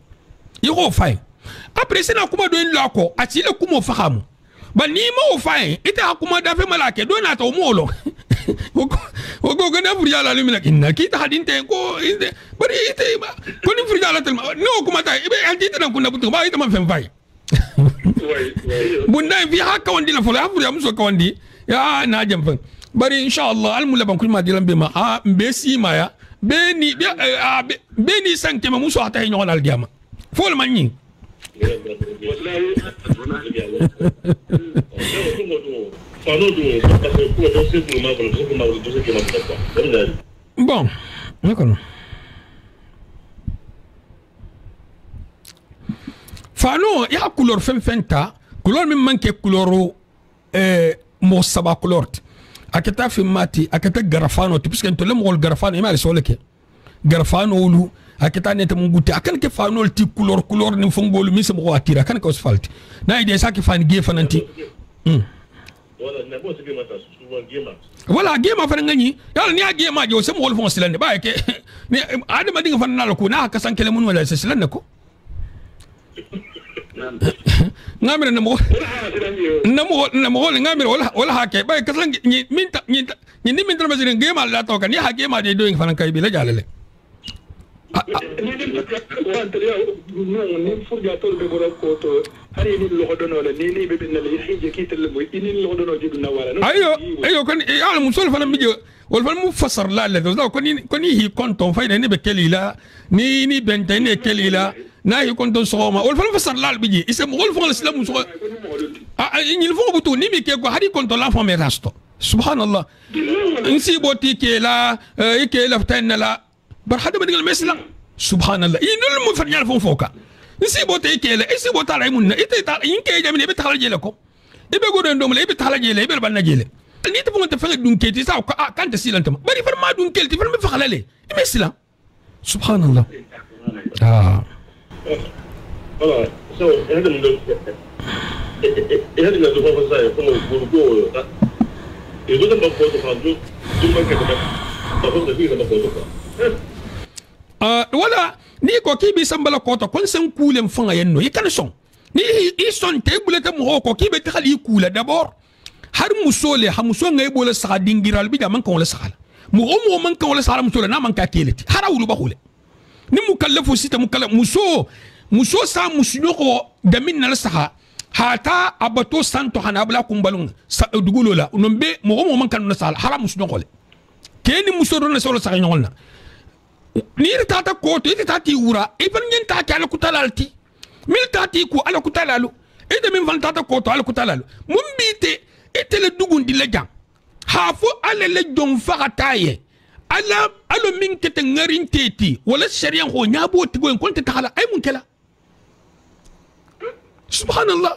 yego fay après sina kuma do en lako atile kuma fahamu ba ni mo fay ita kuma da fe malake do na to molo ogo gana furja la lumina inna kita hadinte ko inde bari ite ko ni furja la telma no kuma ta ibe antita nan kunna butu ba ita man fen fay bunda fi hakka wandi la fola furja muso ka wandi ya na jam fen bari inshallah al mulaban kulma dilan be ma be si maya be ni sanke ma muso ata nyon al diama fol man ni bon d'accord fano ya couleur fenta couleur min manke couleur mo saba couleur akata fi mati akata garafano puisque to le mo garafano ima le soleke garafano ulu akata neta mun gutti akan ke fano ti couleur ni fongolu mi se mo atira kan ko asphalt na ide saki fan ge fananti wala gema fa ngani yalla ni agema jo sem wol fon silande ba ke ni adama dinga fa nala ko na ka sankele mun wala se silande ko ngamira namo ngamira wala hake ba ka sang ni min tra mazin gema la to kan ni hagema de do fa nan kay bi la jalale ayo kon ya musol fana mi wol fana mu fasar la la do ko ni hi konton fayda ni be kelila ni bente ni kelila na hi konton soma wol fana fasar la bi isem wol fana islam so ni fo butu ni mi ke ko hari konton la fami rasto subhanallah insi boti ke la ke la ftanna la bar hada ba digal mesela subhanallah inul mu fanyal fon foka nsi bote kele isi bota la mun ite ta inke jamine be taxala jele ko ibe go don domle ibe taxala jele ibe ban na jele ni te fonta fa dun keti sa kan te silantama bari far ma dun kelti far me fa xalale ibe sila subhanallah voilà so hada mun do hada do fa sa ko mo go e do ba ko to fa do ma ke ta ba ko de ba ko to wala ni ko ki bi sambala ko to kon sen kulem fanga yenno yikan son ni i son te bulata mo ko ki be taxali kula d'abord har musole ha muso ngay bola sa dingiral bi da man ko la sa mo man ko la sa musole na man ka keleti harawulu ba khule ni mukallafu sita mukallam muso sa musuno ko damin nal saha hata abato santo hanabla kumbalung dugulola nombe mo man kan na sal haram musno kole keni musoro na solo saha nyolna ni tata ko to tati wura e ban nyen ta ala kutalalti mil tati ko ala kutalalu e de min van tata ko to ala kutalalu mum bite ete le dugundi le jang hafo ala le jom fagataye ala alo min kete ngarin teti wala sharian ho nyabo tigo en konte tahala ay mun kela subhanallah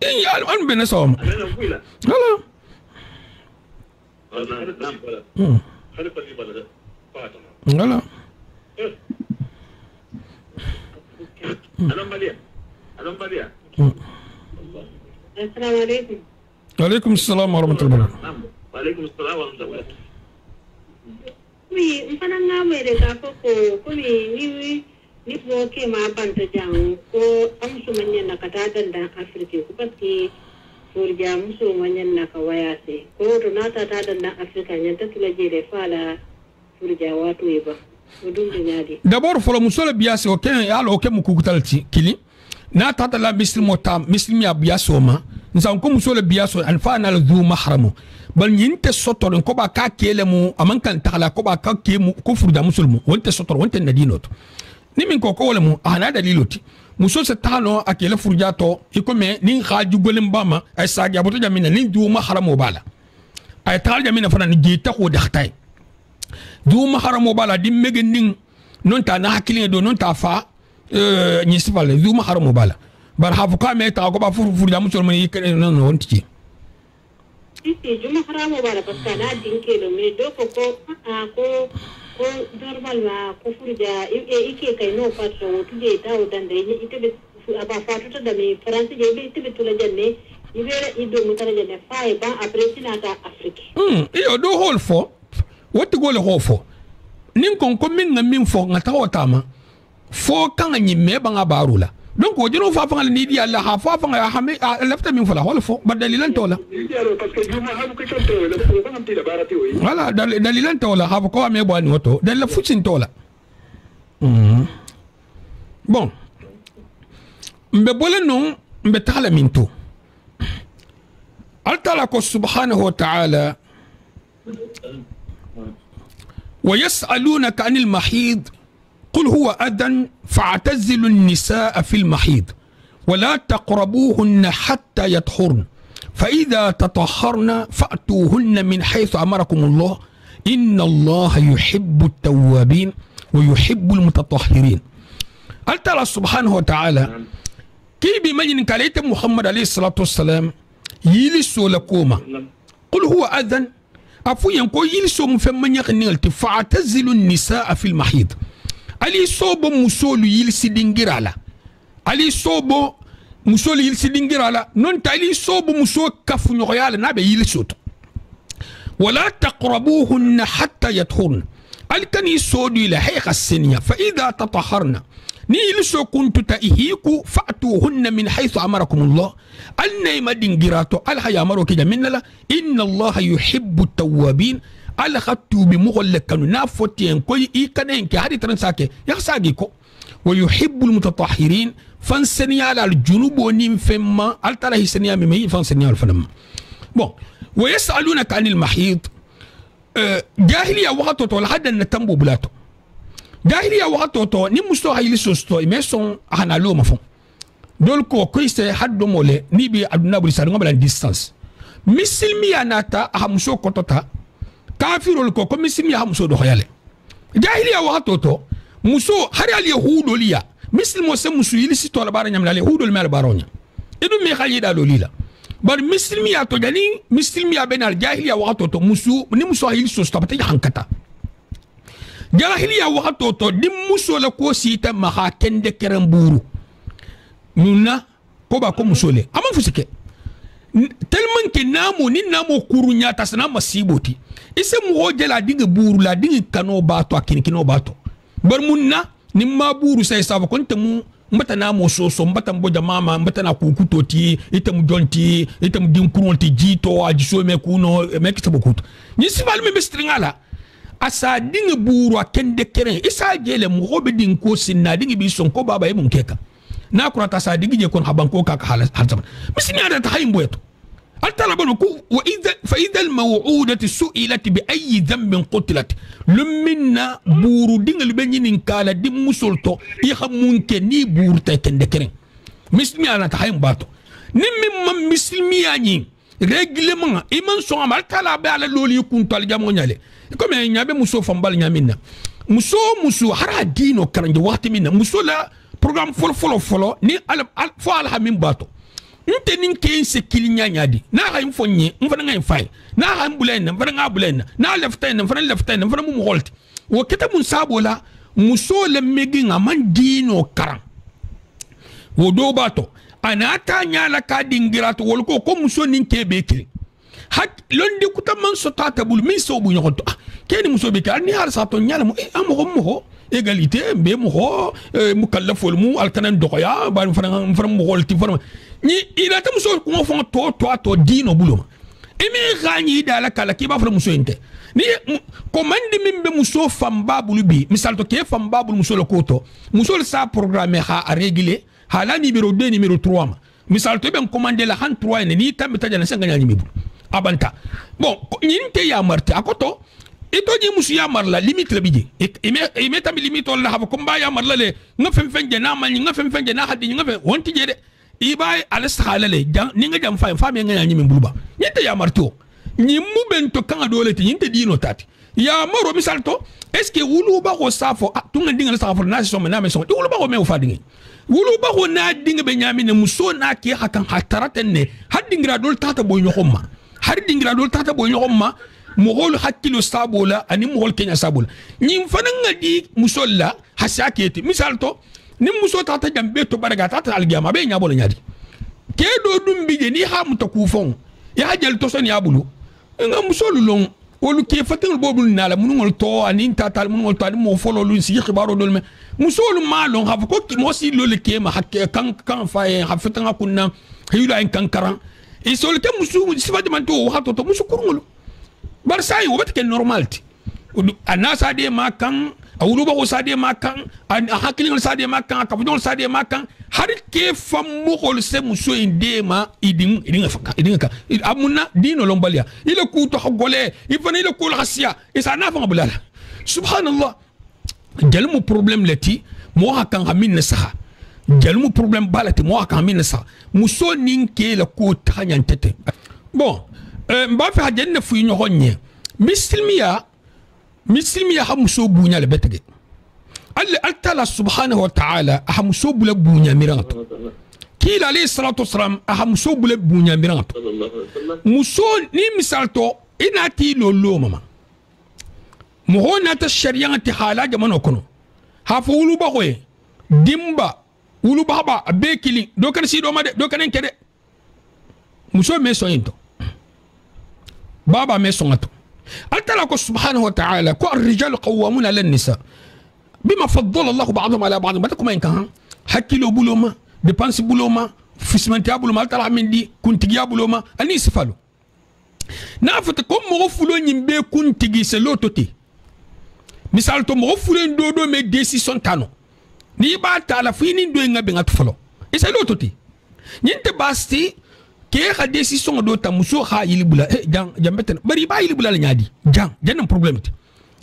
in ya an bena sawm hala hala Assalamu alaikum. Alaikum assalam wa rahmatullahi wa barakatuh. Alaikum assalam wa rahmatullahi wa barakatuh. Oui, mfana ngame de ka ko ni boke ma banta jang ko am su manyen na kata dan Afrika ko pati furja musu manyen na ka wayase ko to nata ta dan Afrika nyen ta tula jere fala furja watu iba odum de nyadi d'abord folo musole biase o ken ya lo ken mukutalti kili na tata la muslimo tam muslimi ya biase o ma nzan ko musole biase an fa na zu mahramu bal nyinte sotor ko ba ka kele mu aman kan takala ko ba ka ke mu ko furda musulmu wonte sotor wonte nadinot ni min ko wala mu ana daliloti muso se tano akele furja to ikome ni khaju golim bama ay sagia boto jamina ni du mahramu bala ay tal jamina fana ni jita ko daxtay du mahramu bala di megen ning non ta na hakili do non ta fa ni sifale du mahramu bala bar hafu ka me ta ko ba furja musulmu ni kene non wonti ite juma haramu bala paska na dinke lo me do ko normal ma ko furja ike kai no patro tuje ta odan de ite be aba fatu ta da me france je be ite be tula janne ibere ido mutara janne fay ba apretina ta afrique iyo do hol fo wotti gole ho fo nin kon ko min ngam fo ngata wotama fo kan nyi me ba ngabarula donc o jeno fa fa ni di Allah ha fa fa ya hame lafta min fala hol fo ba dalilan tola wala dalilan tola ha ko me bo ani woto dal fucin tola bon mbe bole non mbe tala min to altala ko subhanahu wa ta'ala ويسألونك عن المحيض قل هو أذى فاعتزلوا النساء في المحيض ولا تقربوهن حتى يطهرن فإذا تطهرن فأتوهن من حيث أمركم الله إن الله يحب التوابين ويحب المتطهرين. قال تعالى سبحانه وتعالى كي بمجن كاليت محمد عليه الصلاة والسلام يلسوا لكوما قل هو أذى أفو ينكو يلسوا مفمن يغنيلت فاعتزلوا النساء في المحيض ali sobo musolu yilsi dingirala ali sobo musolu yilsi dingirala non tali sobo muso kafu nyoyala nabe yilsoto wala taqrabuhunna hatta yadhurna alkani sodu ila hayqa sinya fa idha tatahharna ni yilso kuntu tahiku fa'tuhunna min haythu amarakum Allah alnayma dingirato alhayamaro kija minna inna Allah yuhibbu at-tawwabin ala khattu bi mughallak kanu nafotien koy ikanen ke hadi transake yaksagi ko wa yuhibbu almutatahhirin fansani ala aljunubo nim femma altala hisaniya mi fansani al fanam bon wa yasalunaka anil mahid jahiliya waqto to hadan natambu bulato jahiliya waqto to ni musto hayli sosto me son hana lo mafon dol ko se haddo mole ni bi aduna bul sar ngabala distance misilmi anata hamso kotota kafirol ko misimi ya muso do hoyale jahiliya waqto to muso hari al yahudo liya mislimo se muso yilisi to la bara nyam la yahudo le mel baronya edu me khali da lolila bar mislimi ya to dani mislimi ya benal jahiliya waqto to muso ni muso yilisi to pata hankata jahiliya waqto to dim muso la ko sita ma ha kende keramburu nuna ko ba ko muso le ama fusike tellement que namo ni namo kurunya tasna masiboti ise mo jela dinga buru la dinga kano bato akini kino bato bar munna ni ma buru sai sabo konte mu mbata namo soso mbata mboja mama mbata na kukutoti ite mu jonti ite mu dinkurunti jito ajiso me kuno me kitabo kuto ni sibal me bestringala asa dinga buru akende keren isa jele mo hobe din ko sinna dinga bi son ko baba e mun keka na kurata sa digije kon habanko ka halzam misni ada ta hayin boyeto الطلب فإذا الموعودة سئلت بأي ذنب قتلت لمنا بورودين البنين كالا دي مسلطو يخمون كني بورتا كندكرين مسلمي أنا تحيم باتو نمي من مسلمي يعني رجلمان إيمان سوى عمال طلب على لولي يكون طالجا مونيالي كم يعني مسو فنبال نيامينا مسو هرا دينو كرنج وقت منا مسو لا program follow ni fo ala min bato nte nin ken se kilinya nyadi na ha mfonye mfana ngai file na ha mbulena mfana nga bulena na leftain mfana mu holti wo keta mun sabola musole megi nga man dino karam wo do bato anata nyala ka dingirato wol ko muso nin kebe kiri hak londi kuta man so tata bul min so bu nyoto keni muso be kar ni har sa to nyala mo mo égalité be mo mukallaf wol mu alkanan doya ba mfana mo holti fana ni ila ta muso ko fon to dino buloma emi gani dala kala ki ba fra muso inte ni commande min be muso famba bulubi misal to ke famba bul muso le koto muso le sa programmer ha a régler ha la numéro 2 numéro 3 misal to ben commander la han 3 ni tam ta jana sanga nyami bu abanta bon nyinte ya marti akoto ito ji musu ya marla limite le bije e meta mi limite wala ha ko mba ya marla le nga fenje na mal nga fenje na hadi nga wonti je de ibay alashala le ni nga jam fa me nga nyimi buluba nyinte ya marto nyimu bento kanga dole ti nyinte dino tati ya maro misal to est-ce que wulu ba ko safo tunga dinga safo na so na me so wulu ba ko me fa dinga wulu ba ko na dinga be nyami ne muso na ke hakan hataraten ne hadingra dol tata boy ñoxoma har dingra dol tata boy ñoxoma mo hol hakkilo sabola ani mo hol kenya sabola ñim fana nga di musolla hasaketi misal to nim muso tata jambe to baraga tata algiyama be ñabola ñadi ke do dum bije ni ha muta ku fon ya jël to son yabulu nga musolu long wolu ke fatel bobu nala munul to ani tata munul to ani mo folo lu si xibaro dol me musolu ma long ha ko ki mo si lole ke ma hakke kan faye ha fatanga kunna hiyula en kankaran e sol ke musu sifa de manto ha to musu kurngolo bar sai wo batke normalti anasa de ma kan awulu ba ko sade ma kan an hakilin sade ma kan ka fudon sade ma kan har ke fammo hol se muso inde ma idin ka amuna dino lombalia ile ku to gole ifana ile ku khasiya isa na fa bulala subhanallah jalmu problem lati mo hakan hamin na saha jalmu problem balati mo hakan hamin na saha muso nin ke la ku tanyan tete bon mba fa janna fu ñu honye misilmiya ha muso bunya le betege Allah subhanahu wa ta'ala ha muso bula bunya miranto kila alayhi salatu wassalam ha muso bula bunya miranto muso ni misalto inati lolo mama mo hona ta sharia ti hala jamano kono ha fo wulu ba hoye dimba wulu ba ba bekili do kan si do ma de do kan kede muso me so into بابا ميسوناتو التلاكو سبحانه وتعالى كو الرجال قوامون على النساء بما فضل الله بعضهم على بعض ما تكون كان حكي لو بولوما ديبانس بولوما فيسمنتي بولوما التلا من دي كنت يا بولوما اني سفالو نافت كوم مغفلو نيمبي كنت جي سلوتوتي مثال تو مغفلو دودو مي ديسيسون تانو ني با تالا فيني دو ngabe ngatfalo iselotoти نينت باستي ke ha décision do ta muso ha yilibula jang jambeten bari ba yilibula la nyadi jang problem ti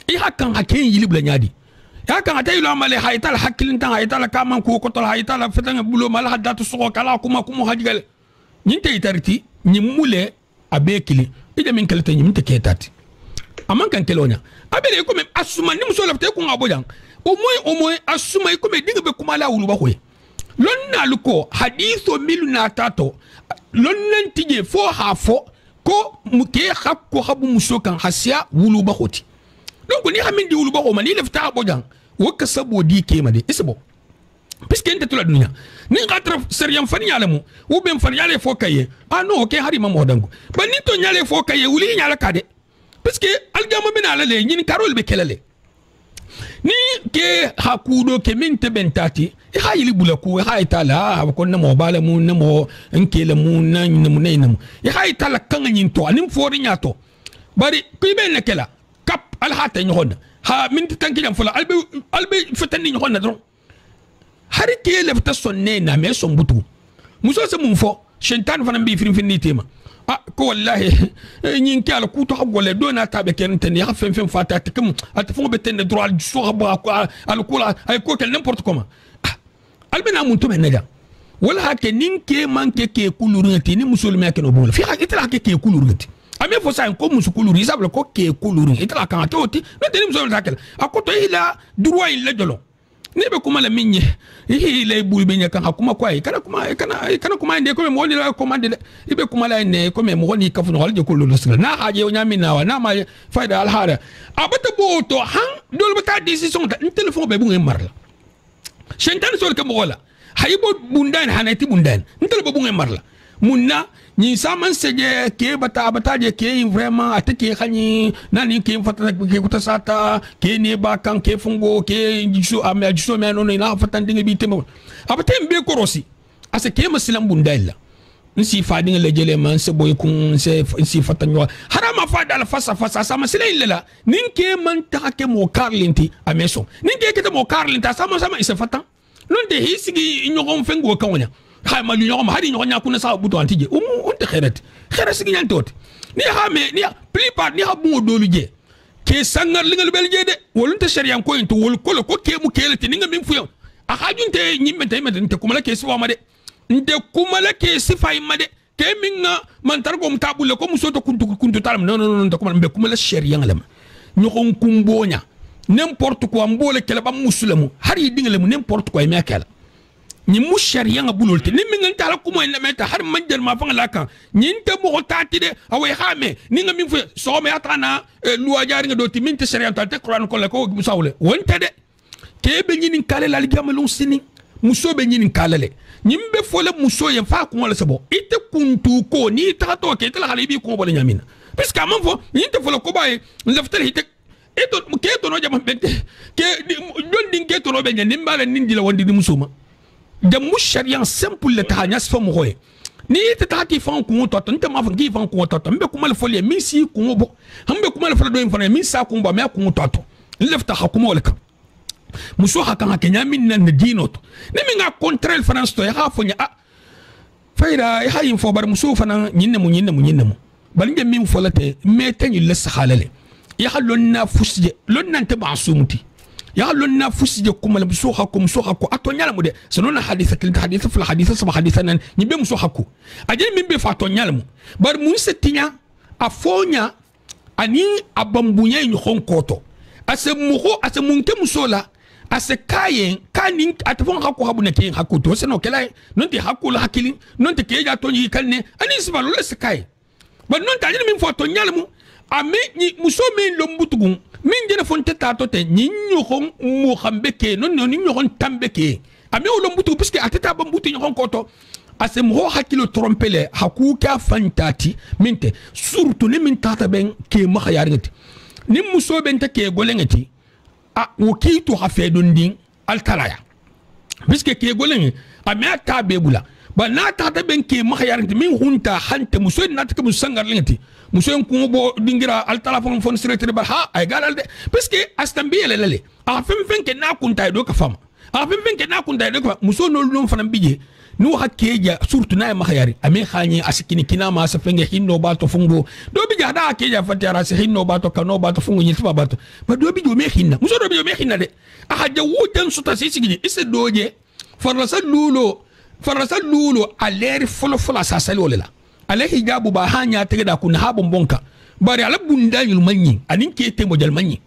e hakkan hakken yilibula nyadi hakkan atay lo amale haytal hakkilin tan haytal kaman ko ko tol haytal fetan bulo mal hadatu so kala kuma hajigal nyinte itarti nyimule abekili ide min kalta nyimte ketati aman kan kelonya abele ko même asuma ni muso lafte ko ngabojang au moins asuma ko me dinga be kuma la wulu ba koy lonna luko hadithu miluna tato lonnan tije fo ha fo ko muke hakko habu musokan hasiya wulu ba hoti donc ni hamin di wulu ba ko mani lefta bojan wo kasabo di ke made isbo puisque ente tula dunya ni ngatra seriam fani yalamu wo ben fani yale fo kaye no ke hari mamo dango ba ni to nyale fo kaye wuli nyala kade puisque aljama bina la le ni karol be kelale ni ke hakudo ke minte bentati e hayili bulaku e haytala ko na mo bala mu na mo enkele mu na mu neyna mu e haytala kanga nyinto anim fori nyato bari kuy ben nekela kap al hata nyhonna ha min tanki jam fula albe fetani nyhonna don hari ke lefta sonne na me son butu muso se mun fo shentan fana bi firin ni tema ko wallahi nyin ke ala kuto hagole do na tabe ken ten ya fen fata takum at fon be ten droit du so ba ko al kula ay ko kel n'importe comment albena mun to men naja wala hake ninke manke ke kulurungati ni musulmi ke no bola fi itla ke kulurungati ame fo sa ko musu kuluri sabla ko ke kulurung itla kan toti no teni musulmi takel akoto ila droit il lejolo ne be kuma la minye ile bul be nyaka hakuma kwai kana kuma inde ko mo ni la commande ibe kuma la ne ko me mo ni kafu no halje kullu sala na haje o nyami na wa na ma faida al hada abata boto han dol bata decision ta téléphone be bu ngem marla shentan sol ke mo wala haybo bundan hanati bundan ntel bo ngem marla munna ni saman seje ke bata je ke vraiment atake khani nani ke fata ke kuta sata ke ne ba kan ke fungo ke jisu ame jisu me no na fatan dinga bi temo abate mbe korosi ase ke maslam bundalla nsi fadin le jele man se boy kun se nsi fatan yo harama fada la fasa sama sila illa ninke man ta ke mo karlinti ameso ninke ke mo karlinta sama ise fatan non de hisigi nyogon fengo kawnya hay ma ñu ñom hari ñu ñaa ku ne sa buto antije unte xeret sigi ñan tot ni ha me ni plupart ni ha bu do lu je ke sangar li nga lu bel je de wolunte sharia ko into wol ko ke mu kelati ni nga min fuyo a hajunte ñimme tay te kuma la ke sifa ma de nte kuma la ke sifa ma de ke min nga man targo mu tabule ko mu soto kuntu talam non te kuma be kuma la sharia ngala ñu ko kumbonya n'importe quoi mbole kala ba muslimu hari dingale mu n'importe quoi me akala ni mu sharia nga bulolte ni min nganta la kuma ina meta har manjar ma fanga laka ni nte mo tati de away xame ni nga min fu so me atana luwa jari nga do ti min te sharia ta te qur'an ko la ko musawle wonte de ke be ni kala la gamalon sini muso be ni kala le ni mbe fole muso ye fa ko wala sabo ite kuntu ko ni ta to ke tala halibi ko bola nyamina parce que man fo ni te fole ko baye laftal hite eto ke to no jama bente ke don din ke to no be ni mbala nindi la wondi ni musoma de mu sharia simple le tahanya sfa mo hoye ni te tahati fan ko to to nte ma fan ki fan ko to to mbe kuma le folie min si ko bo hambe kuma le folie do infana min sa ko bo me ko to to lefta hakuma wala ka muso hakanga kenya min nan dino to ne mi nga control france to ya hafo nya fayda ya hayin fo bar muso fana nyinne mu bal nge min folate me tanyi le sahalale ya halonna fusje lonna te basumuti ya lonna fusije kuma muso hakko atonya mu de sonona haditha fil haditha sama hadithanan ni be muso hakko aje min be fa atonya mu bar mun setinya afonya ani abambunya ni honkoto ase munke musola ase kayen kanin atafon hakko habuna ke hakko to seno kelai non ti hakko la hakili non te ke ja tonyi kalne ani sibalo le skai bar non ta min fa atonya mu ame ni muso min lombutugun min jena fonte tato te nyinyo hon mo khambeke non nyinyo hon tambeke ame o lombutu puisque ateta bambutu nyon koto ase mo hakilo trompele hakuka fantati minte surtout ni min tata ben ke ma khayarngati ni muso ben te ke golengati wokitu hafedun din altalaya puisque ke goleng ame ata bebula ba na tata ben ke ma khayarngati min hunta hante muso natka musangar lengati muso ko bo dingira al telefon fon secrétaire ba ha ay galal de parce que astambi lele fem ke na kunta do ka fam fem ke na kunta do ka muso no lum fanam bije no hakkeja surtout na ma khayari ame khani asikini kina ma sa fenge hinno ba to fungo do bija da hakkeja fatara se hinno ba to kano ba to fungo nyiti ba to ba do bijo me hinna muso do bijo me hinna de haja wutan suta sisigi ise doje farasal lulo aleri folo sa salolela ale hijabu ba hanya tege da kun habon bonka bari ala bunda yul manyi anin ke te mojal manyi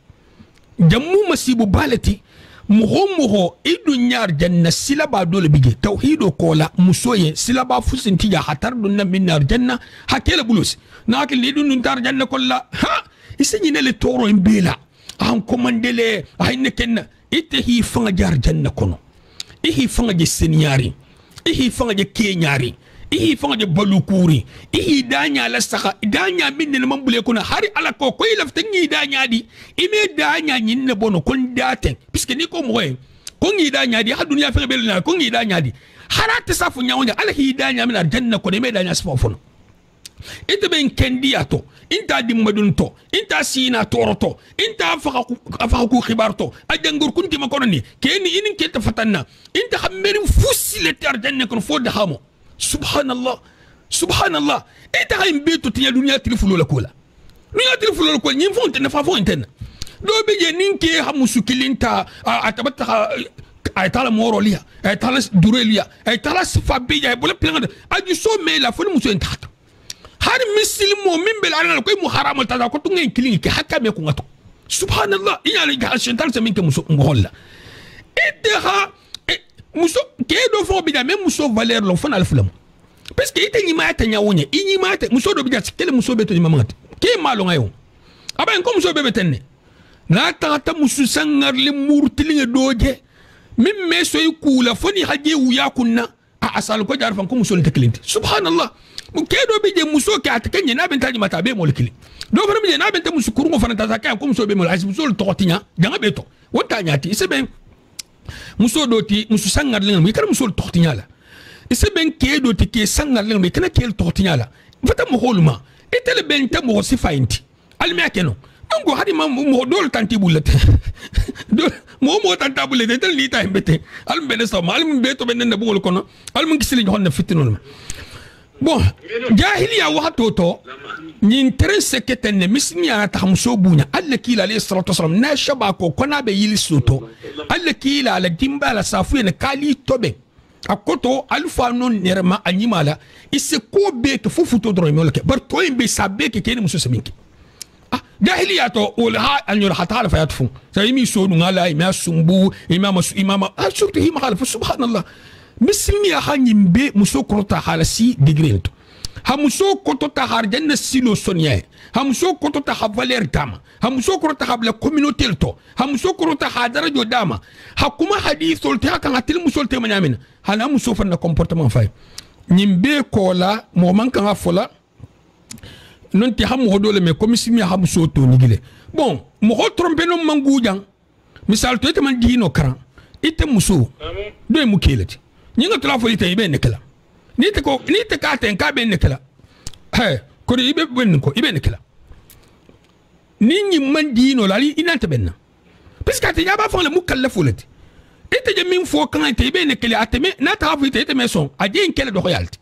jammu masibu balati muho idu nyar janna silaba dole bige tauhido kola musoye silaba fusinti ya hatar dunna min nar janna hakela bulus nakil lidu nun tar janna kolla ha isenyi ne le toro imbela an komandele ayne ken ite hi fanga jar janna kono ihi fanga je senyari ihi fanga je kenyari ihi fanga je balukuri ihi danya la saka danya min ne mambule kuna hari ala ko koy laftangi danya di ime danya nyinne bono kon daten puisque ni ko moy ko ngi danya di ha dunya fe belna ko ngi danya di harata safu nyawnya ala hi danya min arjanna ko ne me danya safu fono ite ben kendiato inta dimmadun to inta sina toroto inta afa ku khibarto ajangur kunti makononi keni inin keta fatanna inta khammerin fusile tarjanne kon fodde hamo subhanallah subhanallah ita haim beto tiya dunya tilfulo la kola dunya tilfulo la kola nyim fonte na fa fonte do be je ninke hamusu kilinta atabata ay tala morolia ay tala durelia ay tala sifabiya bola planga aju so me la fo musu entata har muslimo min bel alana ko mu haramal tada ko tungen kilinki hakka me ko ngato subhanallah iyali ga shental se minke musu ngolla iteha muso ke do fo bi da même muso valeur lo fana alfulam parce que ite nyima ta nyawonye inyima ta muso do bi da sikele muso beto nyima mangati ke malo ngayo aba en ko muso bebe tenne na ta musu sangar le murtili doje min me soy kula foni haje wuya kunna a asal ko jar fan ko muso le teklinti subhanallah mu kedo be je muso ka atkenye na benta mata be mo lekili do fara be na benta musu kurungo fana ta ka ko muso be mo asi muso le totinya janga beto wota nyati ise ben muso doti musu sangar le mi kala muso le totinya la ise ben kedo ti ke sangar le mi kana ke le totinya la fata mo holuma etele benta mo sifainti almi akeno ngo hadi mo dol tanti bulete mo tanta bulete tel ni ta mbete al bene so mal mu beto benen na bugol kono al mu gisili joxon na fitinul bon jahiliya wa toto ni interesse ketenne misniya ta hamso bunya alla kila alayhi salatu wasalam na shaba ko kona be yili soto alla kila ala dimbala safu ne kali tobe akoto alfa non nerma anyimala isse ko be ke fufuto dro molke bar to imbe sabbe ke kene muso saminki jahiliya to wala anyor hatta fa yatfu sai mi so ngala ima sumbu imama surtu hima khala subhanallah mislimi ya hanyimbe muso krota halasi degré to ha muso kotota har janna silo sonia ha muso kotota ha valeur dama ha muso krota ha la communauté to ha muso krota ha darajo dama ha kuma hadithul ta kan atil muso te manyamin hala muso fa na comportement fay nyimbe kola mo man kan afola non ti ham hodole me comme si mi ham soto nigile bon mo ho tromper no mangujan misal to te man dino kran ite muso do mu kelati nyinga to la fo ite ibe nekala ni te ka ten ka be nekala he ko ibe ben ko ibe nekala ni man dino la li inante benna parce que te yaba fon le mukallafo lati ite je min fo kan ite ibe nekala ateme na ta fo ite me son aje en kele do royalty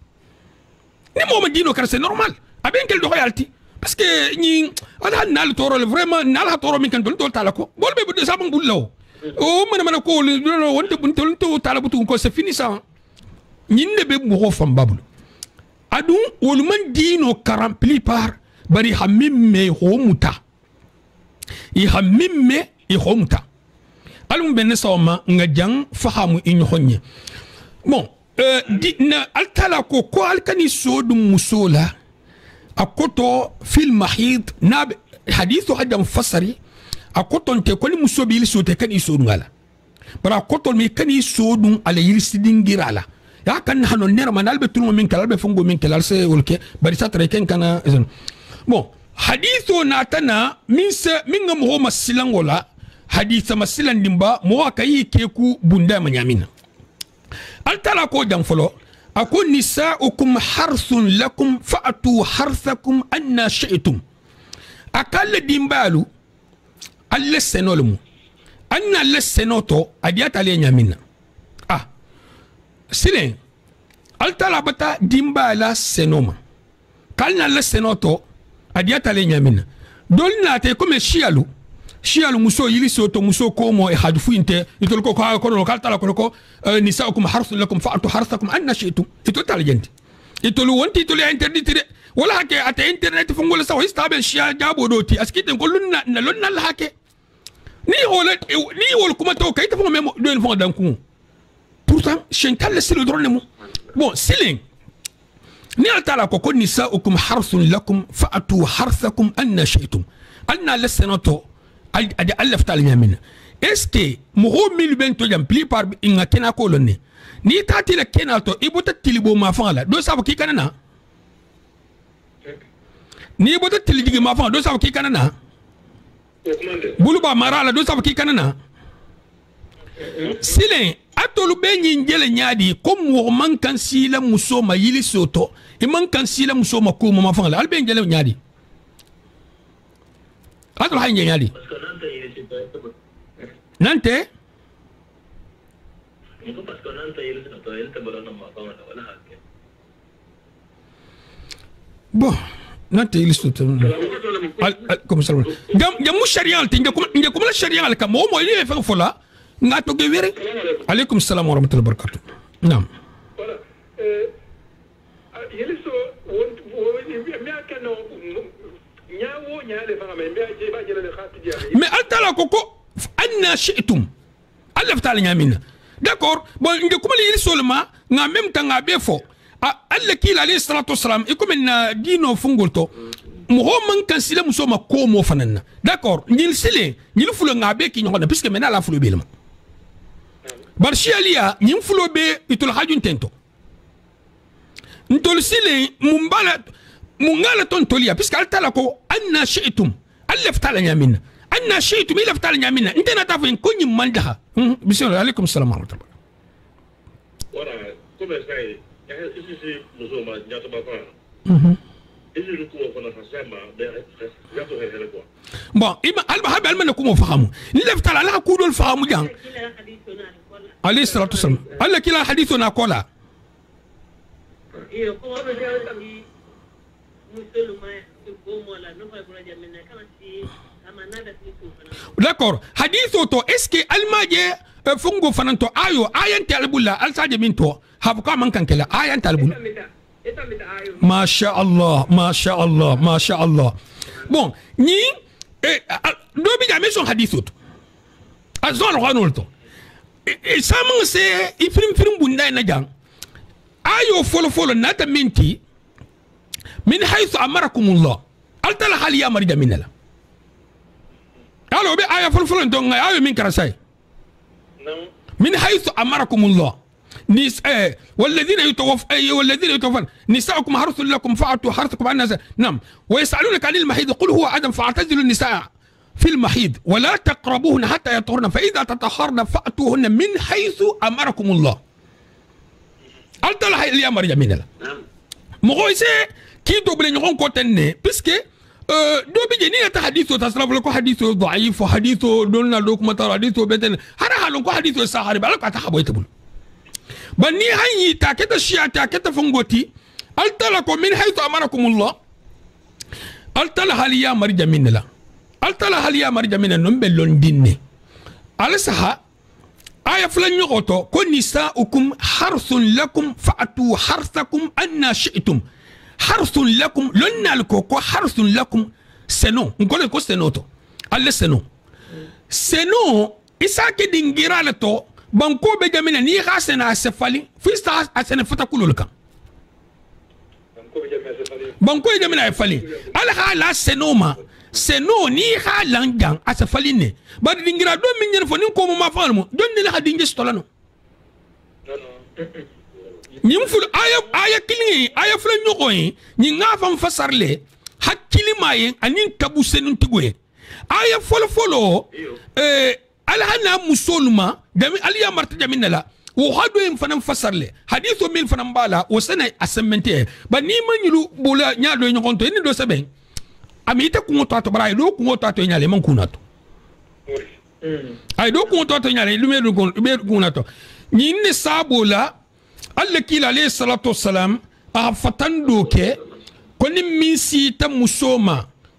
ni mo man dino kar c'est normal aben kel do royalty parce que ni ala nal toro vraiment nal ha toro min kan do talako bol be de sabang bullo o mana ko no wonte buntel to talabutu ko c'est fini ça ni ne be mo fam babul adu wol man dino karampli par bari hamimme homuta i hamimme i homuta alum ben sawma nga jang fahamu in honye bon na altala ko alkani sodum musola akoto fil mahid nab hadithu hadam fasari akoto te ko ni musobil sote kan isodu ngala bara akoto mi kan isodu ala yirsidingirala ya kan hano nera manal betul min kala be fungo min kala se wolke bari satre ken kana bon hadithu natana min ngam ho masilangola haditha masilan dimba mo akayi keku bunda manyamina altala ko jam folo أكون نساؤكم حرث لكم فأتوا حرثكم أن شئتم أكال ديمبالو اللسنولمو أن اللسنوتو أديات علينا منا سيلين التلابتا ديمبالا سنوما كالنا اللسنوتو أديات علينا منا دولنا تيكم الشيالو shialu muso yili soto muso komo e hadfu inte itol ko ko kaltala ko nisaukum harsun lakum fa'tu harsakum anna shi'tum itol taljenti itol wonti itol interdit wala hake ata internet fungol saw istabe shia jabo doti askite ko lunna na lunna la hake ni wol kuma to kayta fo memo do fo danku pourtant shental silo dronemu bon siling ni altala ko nisaukum harsun lakum fa'tu harsakum anna shi'tum anna lasanato adi Allah ftali nyamina est-ce que mo mil bento jam pli par inga kena ko lonne ni tati la kena to ibota tilibo ma fala do sabo ki kanana ni ibota tiligi ma fala do sabo ki kanana bulu ba marala do sabo ki kanana silen atolu be nyingele nyaadi comme wo man kan sila musoma yili soto e man kan sila musoma ko mo mafanga al be ngele nyaadi atolu hay nyaadi nante bon nante yili soto comme ça jam sharia al tinga comme la sharia al kam mo yili fa fola ngato ge wéré alaykum salam wa rahmatullahi wa barakatuh naam voilà yeliso won mi akano nyawo nyaale fa me je ba jele le khati dia mais altala koko anna shi'tum alaf taala nyamina d'accord bon nge kuma yeliso le ma nga même temps nga be fo alla kila alayhi salatu wassalam e comme na dino fungolto Mohamed kan sile muso ma ko mo fanana d'accord ñil sile ñil fulo nga be ki ñokona puisque mena la fulo be lama barshi aliya ñim fulo be itul hajun tento ntol sile mumbala mungala ton tolia puisque altala ko anna shi'tum alaf tala nyamina anna shi'tum ilaf tala nyamina intena tafu en ko ñim mandaha bismillah alaykum salam wa rahmatullah voilà comme ça ici muso ma nyato ba fa bon ima alba habal man ko mo fahamu ni lef tala la ko dol fahamu jang alayhi salatu wasallam alla kila hadithuna kola iyo ko be jawti musulma ko mo la no fa bura jamena kama si amanada tu d'accord hadithu to est ce que almaje fungo fananto ayo ayan talbulla al saje minto habu ka man kankela ayan talbul ما شاء الله ما شاء الله ما شاء الله bon ni do bi jamais son hadithot azol ranolto e samun se ifrim bunda na jang ayo folo nata minti min haythu amarakumullah altala hal ya marida minala alo be aya folo don ayo min karasai min haythu amarakumullah والذين يتوفون نساءكم حرث لكم فأتوا حرثكم عن نعم ويسألونك عن المحيض قل هو عدم فاعتزلوا النساء في المحيض ولا تقربوهن حتى يطهرن فإذا تطهرن فأتوهن من حيث أمركم الله ألتلا اللي أمر جميلة مغويسة كي دوبلين يغون كوتني بسكي دو بيجي نينا تحديثو تصرف لكو حديثو ضعيف وحديثو دولنا لوك مطار حديثو بيتن هرها لنكو حديثو الساحري بألوك أتحبو يتبول بني هاي تاكت الشيعة تاكت فنغوتي التلا من حيث أمركم الله التلا هليا مرجع من لا التلا هليا مرجع من نمبل لندن على سها آية فلان يغوتو كن نساؤكم حرث لكم فأتوا حرثكم أن شئتم حرث لكم لنا لكو حرث لكم سنو نقول لكو سنوتو الله سنو إساكي دينجيرالتو banko be jamina ni khasena asfali fista asena fata kululka banko be jamina asfali al hala senoma seno ni halangang asfali ne bad dingira do min nyen fo ni ko ma falmo don ni la dingi stolano nyim ful aya kili aya fula nyoko yi ni ngafam fasarle hakili mayen anin tabu senun tigoye aya folo alhana musolma dami aliya marta jamina la wo hado en fanam fasarle hadithu min fanam bala wo sana asamente ba ni manyulu bola nyaado nyokonto ni do seben amita ku ngoto to bara do ku ngoto to nyale man kunato ay do ku ngoto to nyale lume do be kunato ni ne sabola alla kila alayhi salatu wassalam a fatando ke koni minsi ta musoma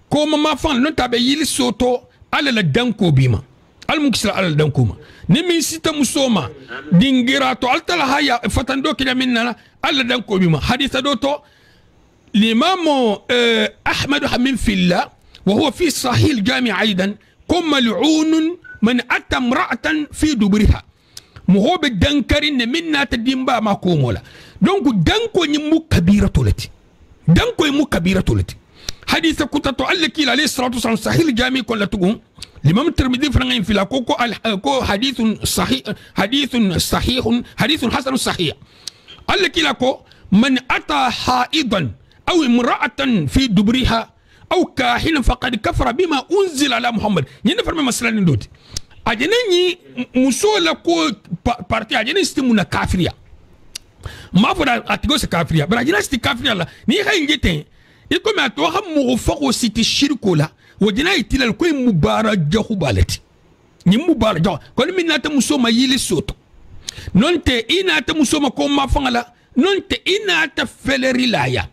ko mama fan non tabe yili soto ala la danko bima المكسر على الدنكوما نمي سيتا مسوما دينغيراتو التلا هيا فتندو كده مننا على الدنكو بما حديث دوتو الإمام أحمد حميم في الله وهو في صحيح الجامع أيضا كم ملعون من أتى امرأة في دبرها مهو بالدنكرين منا تدينبا ما كومولا دونك دنكو يمو كبيرة تولتي دنكو يمو كبيرة تولتي حديث كنت عليك عليه الصلاة والسلام صحيح الجامع كل تقوم الإمام الترمذي فرنين في لاكوكو حديث صحيح حديث حسن صحيح قال لك لاكو من أتى حائضا أو امرأة في دبرها أو كاهنا فقد كفر بما أنزل على محمد ينفر من مسألة دوت ajene ni muso la ko parti ajene stimu na kafiria mafura atigo se kafiria bara ajene sti kafiria la ni hay ngeten iko ma to xam mo fako siti shirko la wajina itilal ko mubara jahu balati ni mubara jahu ko min nata muso ma yili soto nonte inata muso ma ko ma fangala nonte inata feleri laya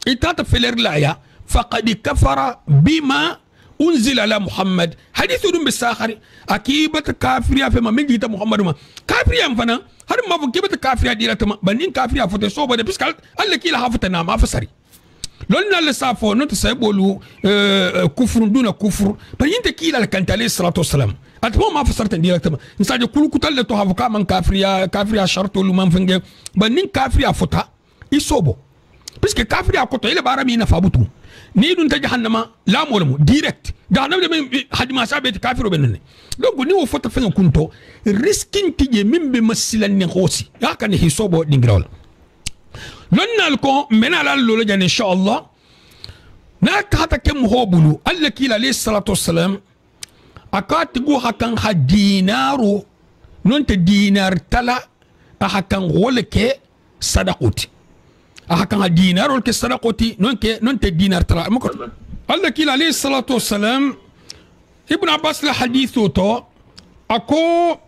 itata feleri laya faqad kafara bima unzila ala muhammad hadithu dum bisakhari akibata kafiriya fe ma min jita muhammad ma kafiriya mfana har ma fu kibata kafiriya diratama banin kafiriya fote soba de piskal alla kila hafata na ma fasari lon na le safo non te sabolu kufrun duna kufr banin te kila al kantale salatu wassalam atmo ma fasarta diratama nsaje kulu kutal to hafu ka man kafiriya shartu lu man fenge banin kafiriya fota isobo piske kafiriya ko to ile barami na fabutu ni dun ta jahannama la molamu direct jahannama de hadima sabeti kafiru benene donc ni wo fota fen kunto riskin tije mimbe masilan ni khosi yaka ni hisobo dingrawla lonnal ko menala lolo jan inshallah na kata kem hobulu alla kila alayhi salatu wassalam akati go hakan hadinaru nonte dinar tala hakan wolke sadaqati ahakan dinar ke sadaqati nonte dinar tala mako alla kila alayhi salatu wassalam ibn abbas la hadithu to ako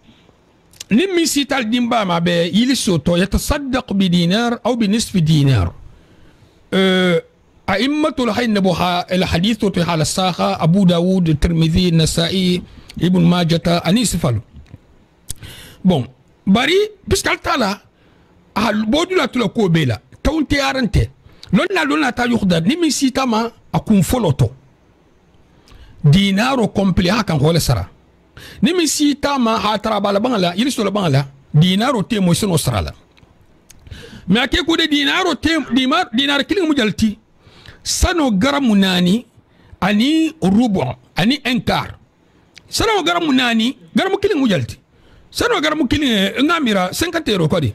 لمن سيتال ديمبا ما بي يلسوتو يتصدق بدينار او بنصف دينار أئمة الحين نبوها الحديث في حال الساخة أبو داود الترمذي النسائي ابن ماجة أنيس فالو بون باري بسكال تالا بودو لا تلقو بيلا تون تيارنتي لونا تا يخدر لمن سيتا ما أكون فلوتو دينار كومبلي هكا هو سرا nimi sita ma hatara bala bangala yili solo bangala dinaro te mo sono srala me ake ko de dinaro te dinar kilin mujalti sano garamu nani ani rubu ani enkar sano garamu nani garamu kilin mujalti sano garamu kilin ngamira 50 euro kodi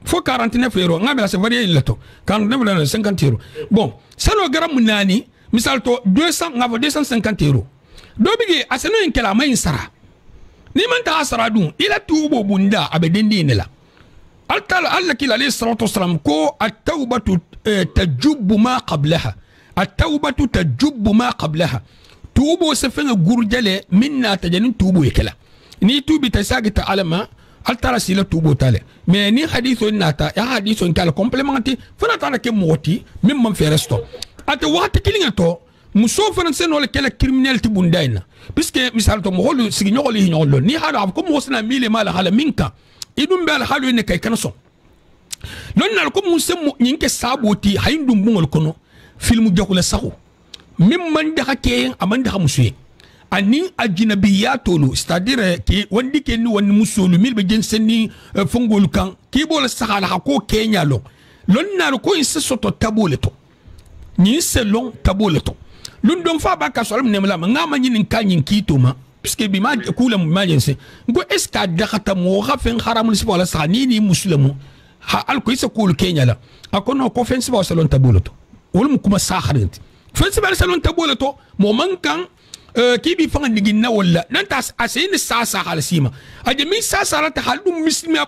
fo 49 euro ngamira c'est varié lato 49 50 euro bon sano garamu nani misal to 200 ngavo 250 euro dobige aseno en kala may sara ni man ta asara dun ila tubo bunda abedendi nela altala alla kila alayhi salatu wassalam ko at-taubatu tajubbu ma qablaha at-taubatu tajubbu ma qablaha tubo se fenga gurjale minna tajanin tubo yekela ni tubi tasagita alama altala sila tubo tale mais ni hadithu nata ya hadithu kala complémentaire fana tala ke moti même man fait resto ate wati kilinga to muso français no le kala criminalité bundaina puisque misal to mo holu sigi nyogoli nyogolo ni hada ko mo sna mile mala hala minka idum bal halu ne kay kanaso non nal ko mo semmo nyinke saboti hayndum bungol kono filmu jakula saxu mimman da hake amanda ha musuye ani ajnabiyatolu c'est-à-dire ki wandi ke ni wonni musulu milbe jensenni fongol kan ki bola saxala ha ko kenyalo lon nal ko inse soto taboleto ni selon taboleto lundon fa ba ka solam nemla ngama nyin kanyin kituma puisque bi ma kula mu majense ngo est-ce que dakhata mo khafen haramul sibo la sani ni muslimu ha al ko isa kul kenya la akono ko fen sibo salon taboloto wol mu kuma sakharenti fen sibo salon taboloto mo mankan ki bi fanga digina wala nan ta asini sasa hal sima aje mi sasa la ta halum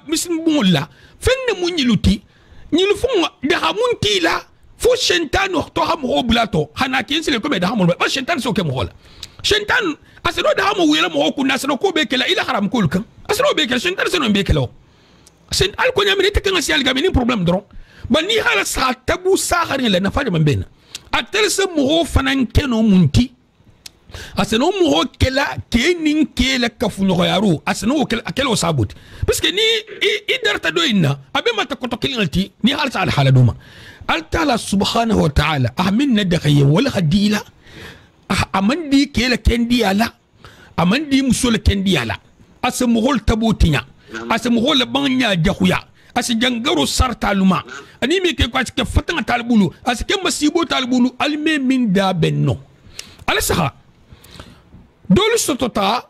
muslim bulla fen mu nyiluti nyilufu da hamunti la fo shentano to ham oblato hana kinsile ko be da hamul ba shentano so ke mo hola shentano asero da hamu wela mo ko nasro ko be kala ila haram kulka asero be kala shentano so no be kala sen al ko nyamini te kan sial gamini problem dron ba ni hala sa tabu sa harin la na faje man ben atel se mo fanan keno munti aseno mo kala kenin kela kafunyo yaro aseno kala sabut parce que ni idarta do inna abe mata ko to kelinti ni hal sa al haladuma altala subhanahu wa ta'ala amin nadakhaye wala khadila amandi kela kendi ala amandi musol kendi ala asmu hol tabotinya asmu hol banya jahuya as jangaro sartaluma ani me ke ko as ke fatanga talbulu as ke masibo talbulu alme min da benno ala saha dolu sotota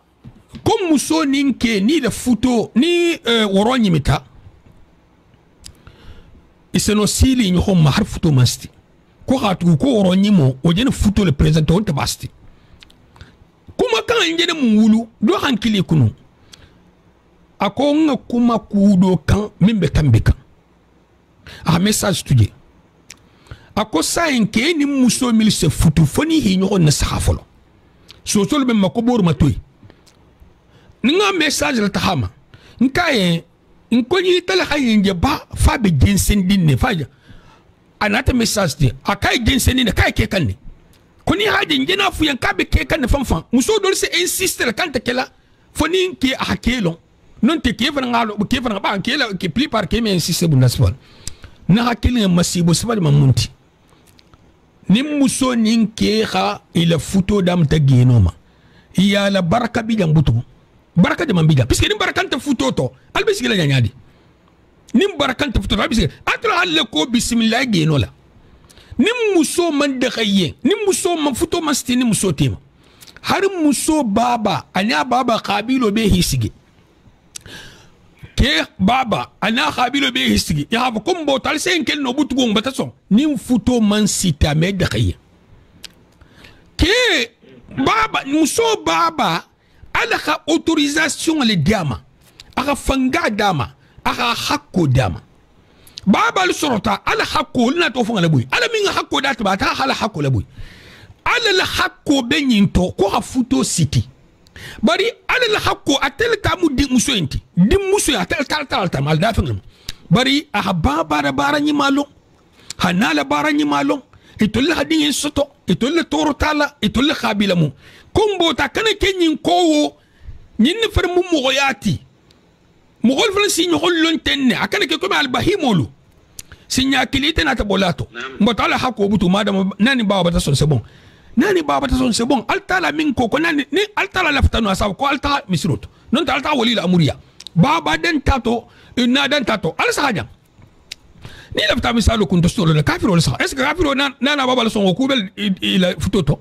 comme muso ninke ni le futo ni woronyi mita iseno sili nyo ma har futo masti ko hatu ko woronyi mo o jene futo le president on tabasti kuma kan ngene mun wulu do hankili kunu ako nga kuma kudo kan mimbe tambika a message tuje ako sa enke ni muso mil se futu foni hi nyo na sahafolo so so be makobor matoy nga message la tahama nkaye nkonyi tala hayenje ba fa be jensen dinne faja anata message de akai jensen dinne kai ke kanne koni haje ngena fu yan kabe ke kanne fanfan muso dol se insister kanta kela foni ke hakelo non te ke fana ngalo ke fana ba kela ke pli par ke me insister bu nasfal na hakelo masibo sabal mamunti nim muso nin ke ha ila futo dam ta genoma ya la baraka bi jambutu baraka de mambija puisque nim barakanta futo to albisi la nyanyadi nim barakanta futo albisi atra halle ko bismillah genola nim muso man de khaye nim muso man futo masti nim muso tema har muso baba anya baba qabilo be hisige ke baba ana khabilo be hisigi ya ha kombo tal sen kel no butu gon bataso nim futo man sita me de khaye ke baba muso baba ala kha autorisation le diama aga fanga dama aga hakko dama baba al sorota ala hakko na to fanga le buy ala min hakko dat ba ta hala hakko le buy ala la hakko be nyinto ko ha futo city bari ala la hakko atel kamu di muso enti di muso atel tal mal da fengam bari aha baba bara ni malo hanala bara ni malo itolle hadin soto itolle toro tala itolle khabila mu kombo ta kana kenyin kowo nyin fer mu mogoyati mogol flan si nyol lon tenne akana ke ko al bahimolu sinya kilite na tabolato mbotala hakko butu madam nani baba ta son c'est bon nani baba ta son c'est bon altala min ko nani ni altala laftanu asaw ko alta misrut non ta alta wali la amuriya baba den tato na den tato al sahaja ni lafta misalu kunto solo na kafiro la saha est ce que kafiro nana baba la son ko bel ila futoto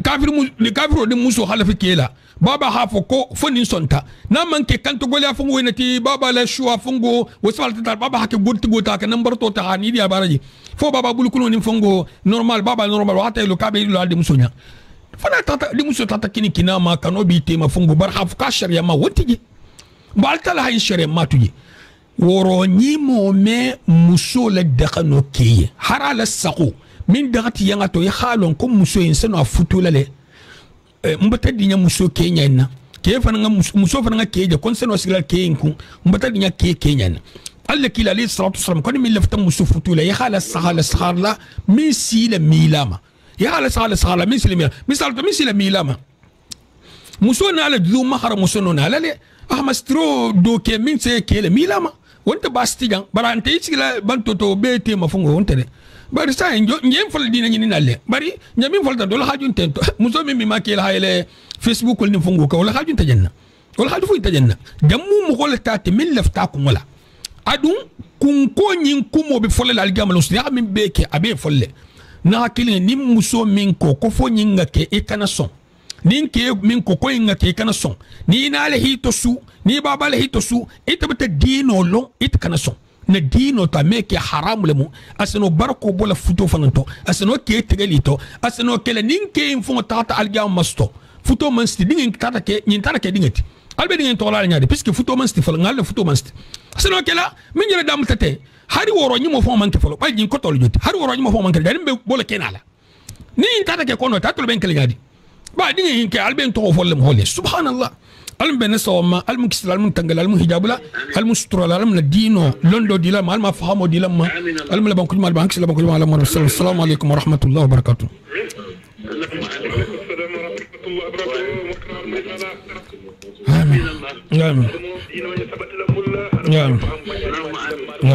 kafiro de muso halafi kela baba hafo ko fonin sonta na manke kanto gole afungo wenati baba la shu afungo wasal ta baba hake gurti gota ka number to ta hani dia baraji fo baba bulukuno ni fongo normal baba normal wata lo kabe lo alde musonya fana tata di muso tata kini kinama kanobi tema fungo bar hafo ka sharia ma wotiji balta la hay sharia ma tuji woro ni mo me muso la dakano kiye harala saqu min dagati yanga to ya halon ko muso yin sano afutu lale mbata dinya muso kenya na ke fana muso fana keje kon sano sigla keyin mbata dinya kenya na alla kila alayhi salatu wasalam kon min lafta muso futu la ya hala sahala min sila milama ya hala sahala min sila milama misal to min sila milama muso na ala du mahara muso na ala le ahmastro do ke min se kele milama wonta bastijan barante sigla bantoto bete mafungo wonta de bari sa ngem fal dina nyini nalle bari nyami fal ta dol hajun tento muso mi makela hayele facebook ni fungu ka wala hajun tajanna wala haju fu tajanna dammu mu gol ta te min lafta ku wala adun kun ko nyin kumo be folle al gamal usya min beke abe folle na hakili ni muso min ko fo nyinga ke e kana son nin ke min ko inga ke kana son ni na le hito su ni baba le hito su itabata dino lo it kana son na dino ta meke haram lemu asano barko bola futo fananto asano ke tegelito asano kele ninke info tata alga masto futo mansti dingin tata ke nyin tata ke dingeti albe dingin to la nyaade puisque futo mansti fal ngal futo mansti asano kela min jere dam tate hari woro nyimo fo manke falo bay jin ko tol joti hari woro nyimo fo manke dani be bola kenala ni tata ke kono tata ben kele nyaadi ba dingin ke albe to fo lem holle subhanallah alm ben sawma alm kisral alm tangal alm hijabula alm sutura alm la dino londo dila ma alm fahamo dila ma alm la bankul mal bank la bankul mal ma assalamu alaykum wa rahmatullahi wa barakatuh amin amin amin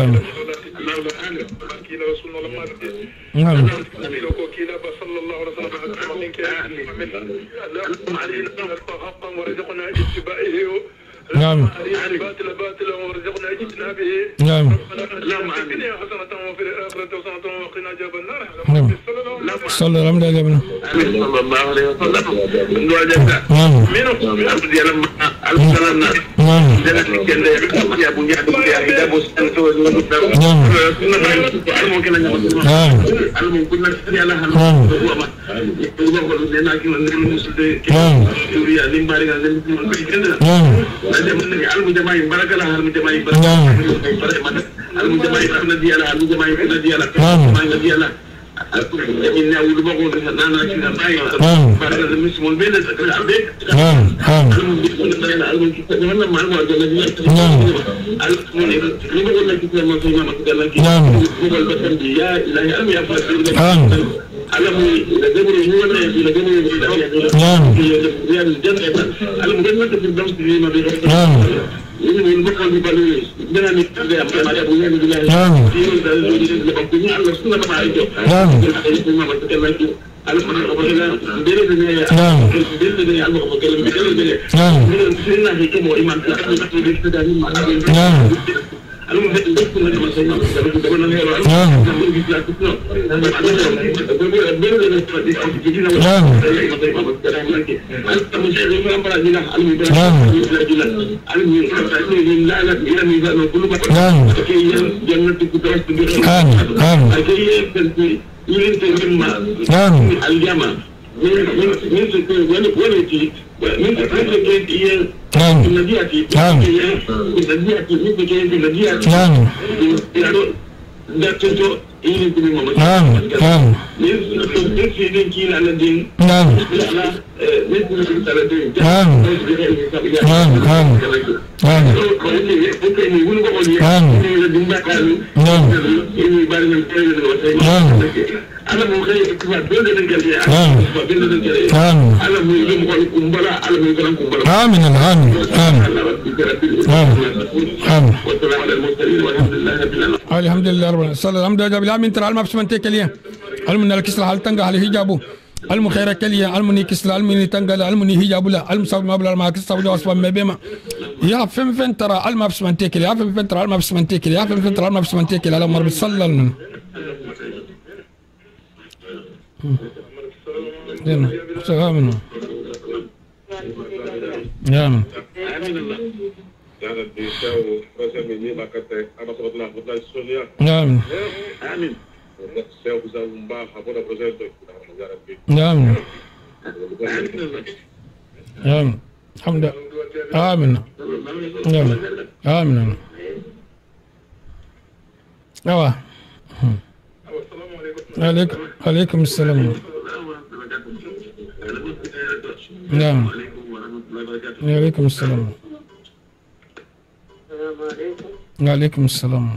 amin نعم نعم باطل ورزقنا اجتنابه نعم اللهم امين حسنة وفي الاخرة حسنة وقنا عذاب النار صلى الله عليه وسلم صلى الله عليه وسلم alhamdulillah dana kende ya bu ñaatu ya da bo santo ñu almo kala ñu almo ku na yalla han ko ma ko ne na ki man ñu musulde ya limbari ga len ko kende dem ni almo jamaay baraka la almo jamaay baraka almo jamaay na di yalla almo jamaay na di yalla ma na di yalla إني أقول بقول أنا كذا باي بعد المسلمون بين الأبد المسلمون كذا جمعنا مع المواد الذين المسلمون يقول لك كذا ما فينا ما كذا لك يقول بس يا إلهي أنا يا فاضل علم لجمر هو لجمر يا الجنة المجنة في الدرس ما بيغير ini bukan dibalik dengan ada yang ada punya juga ini lebih Allah sunnah apa itu itu memang betul lagi Allah mengabarkan bela dengan bela dengan Allah mengabarkan bela dengan sunnah itu mau iman itu dari mana Allah betul dengan masalah kalau kita benar benar Allah kita itu bela dengan strategi kita Allah menjadi orang pelajar Allah لا لا إلى ميزان كل ما كي جنة كترة تدرس كي ينتهي مما الجامع من سكين ولتي من سكين النبياتي النبياتي من سكين النبياتي ده تجو ini tu memang ni sini kira ada ding ni tu kita ada ding ini barang أنا مخيف كذا بلد الجزيرة بلد الجزيرة أنا مخيف كمبلا أنا مخيف كمبلا آمين آمين آمين آمين والسلام على المرسلين والحمد لله رب العالمين الحمد لله رب العالمين صلى الله عليه وسلم ترى المبس من تكليه المن الكسل هل تنقى على حجابه المخير كليه المني كسل المني تنقى المني حجابه لا المصاب ما بلا ما كسب جو أصلا ما بيما يا فين ترى المبس من تكليه يا فين ترى المبس من تكليه يا فين ترى المبس من تكليه على مر صلى الله عليه آمين آمين آمين آمين آمين آمين الحمد لله آمين آمين آمين أيوة عليكم السلام نعم عليكم السلام وعليكم السلام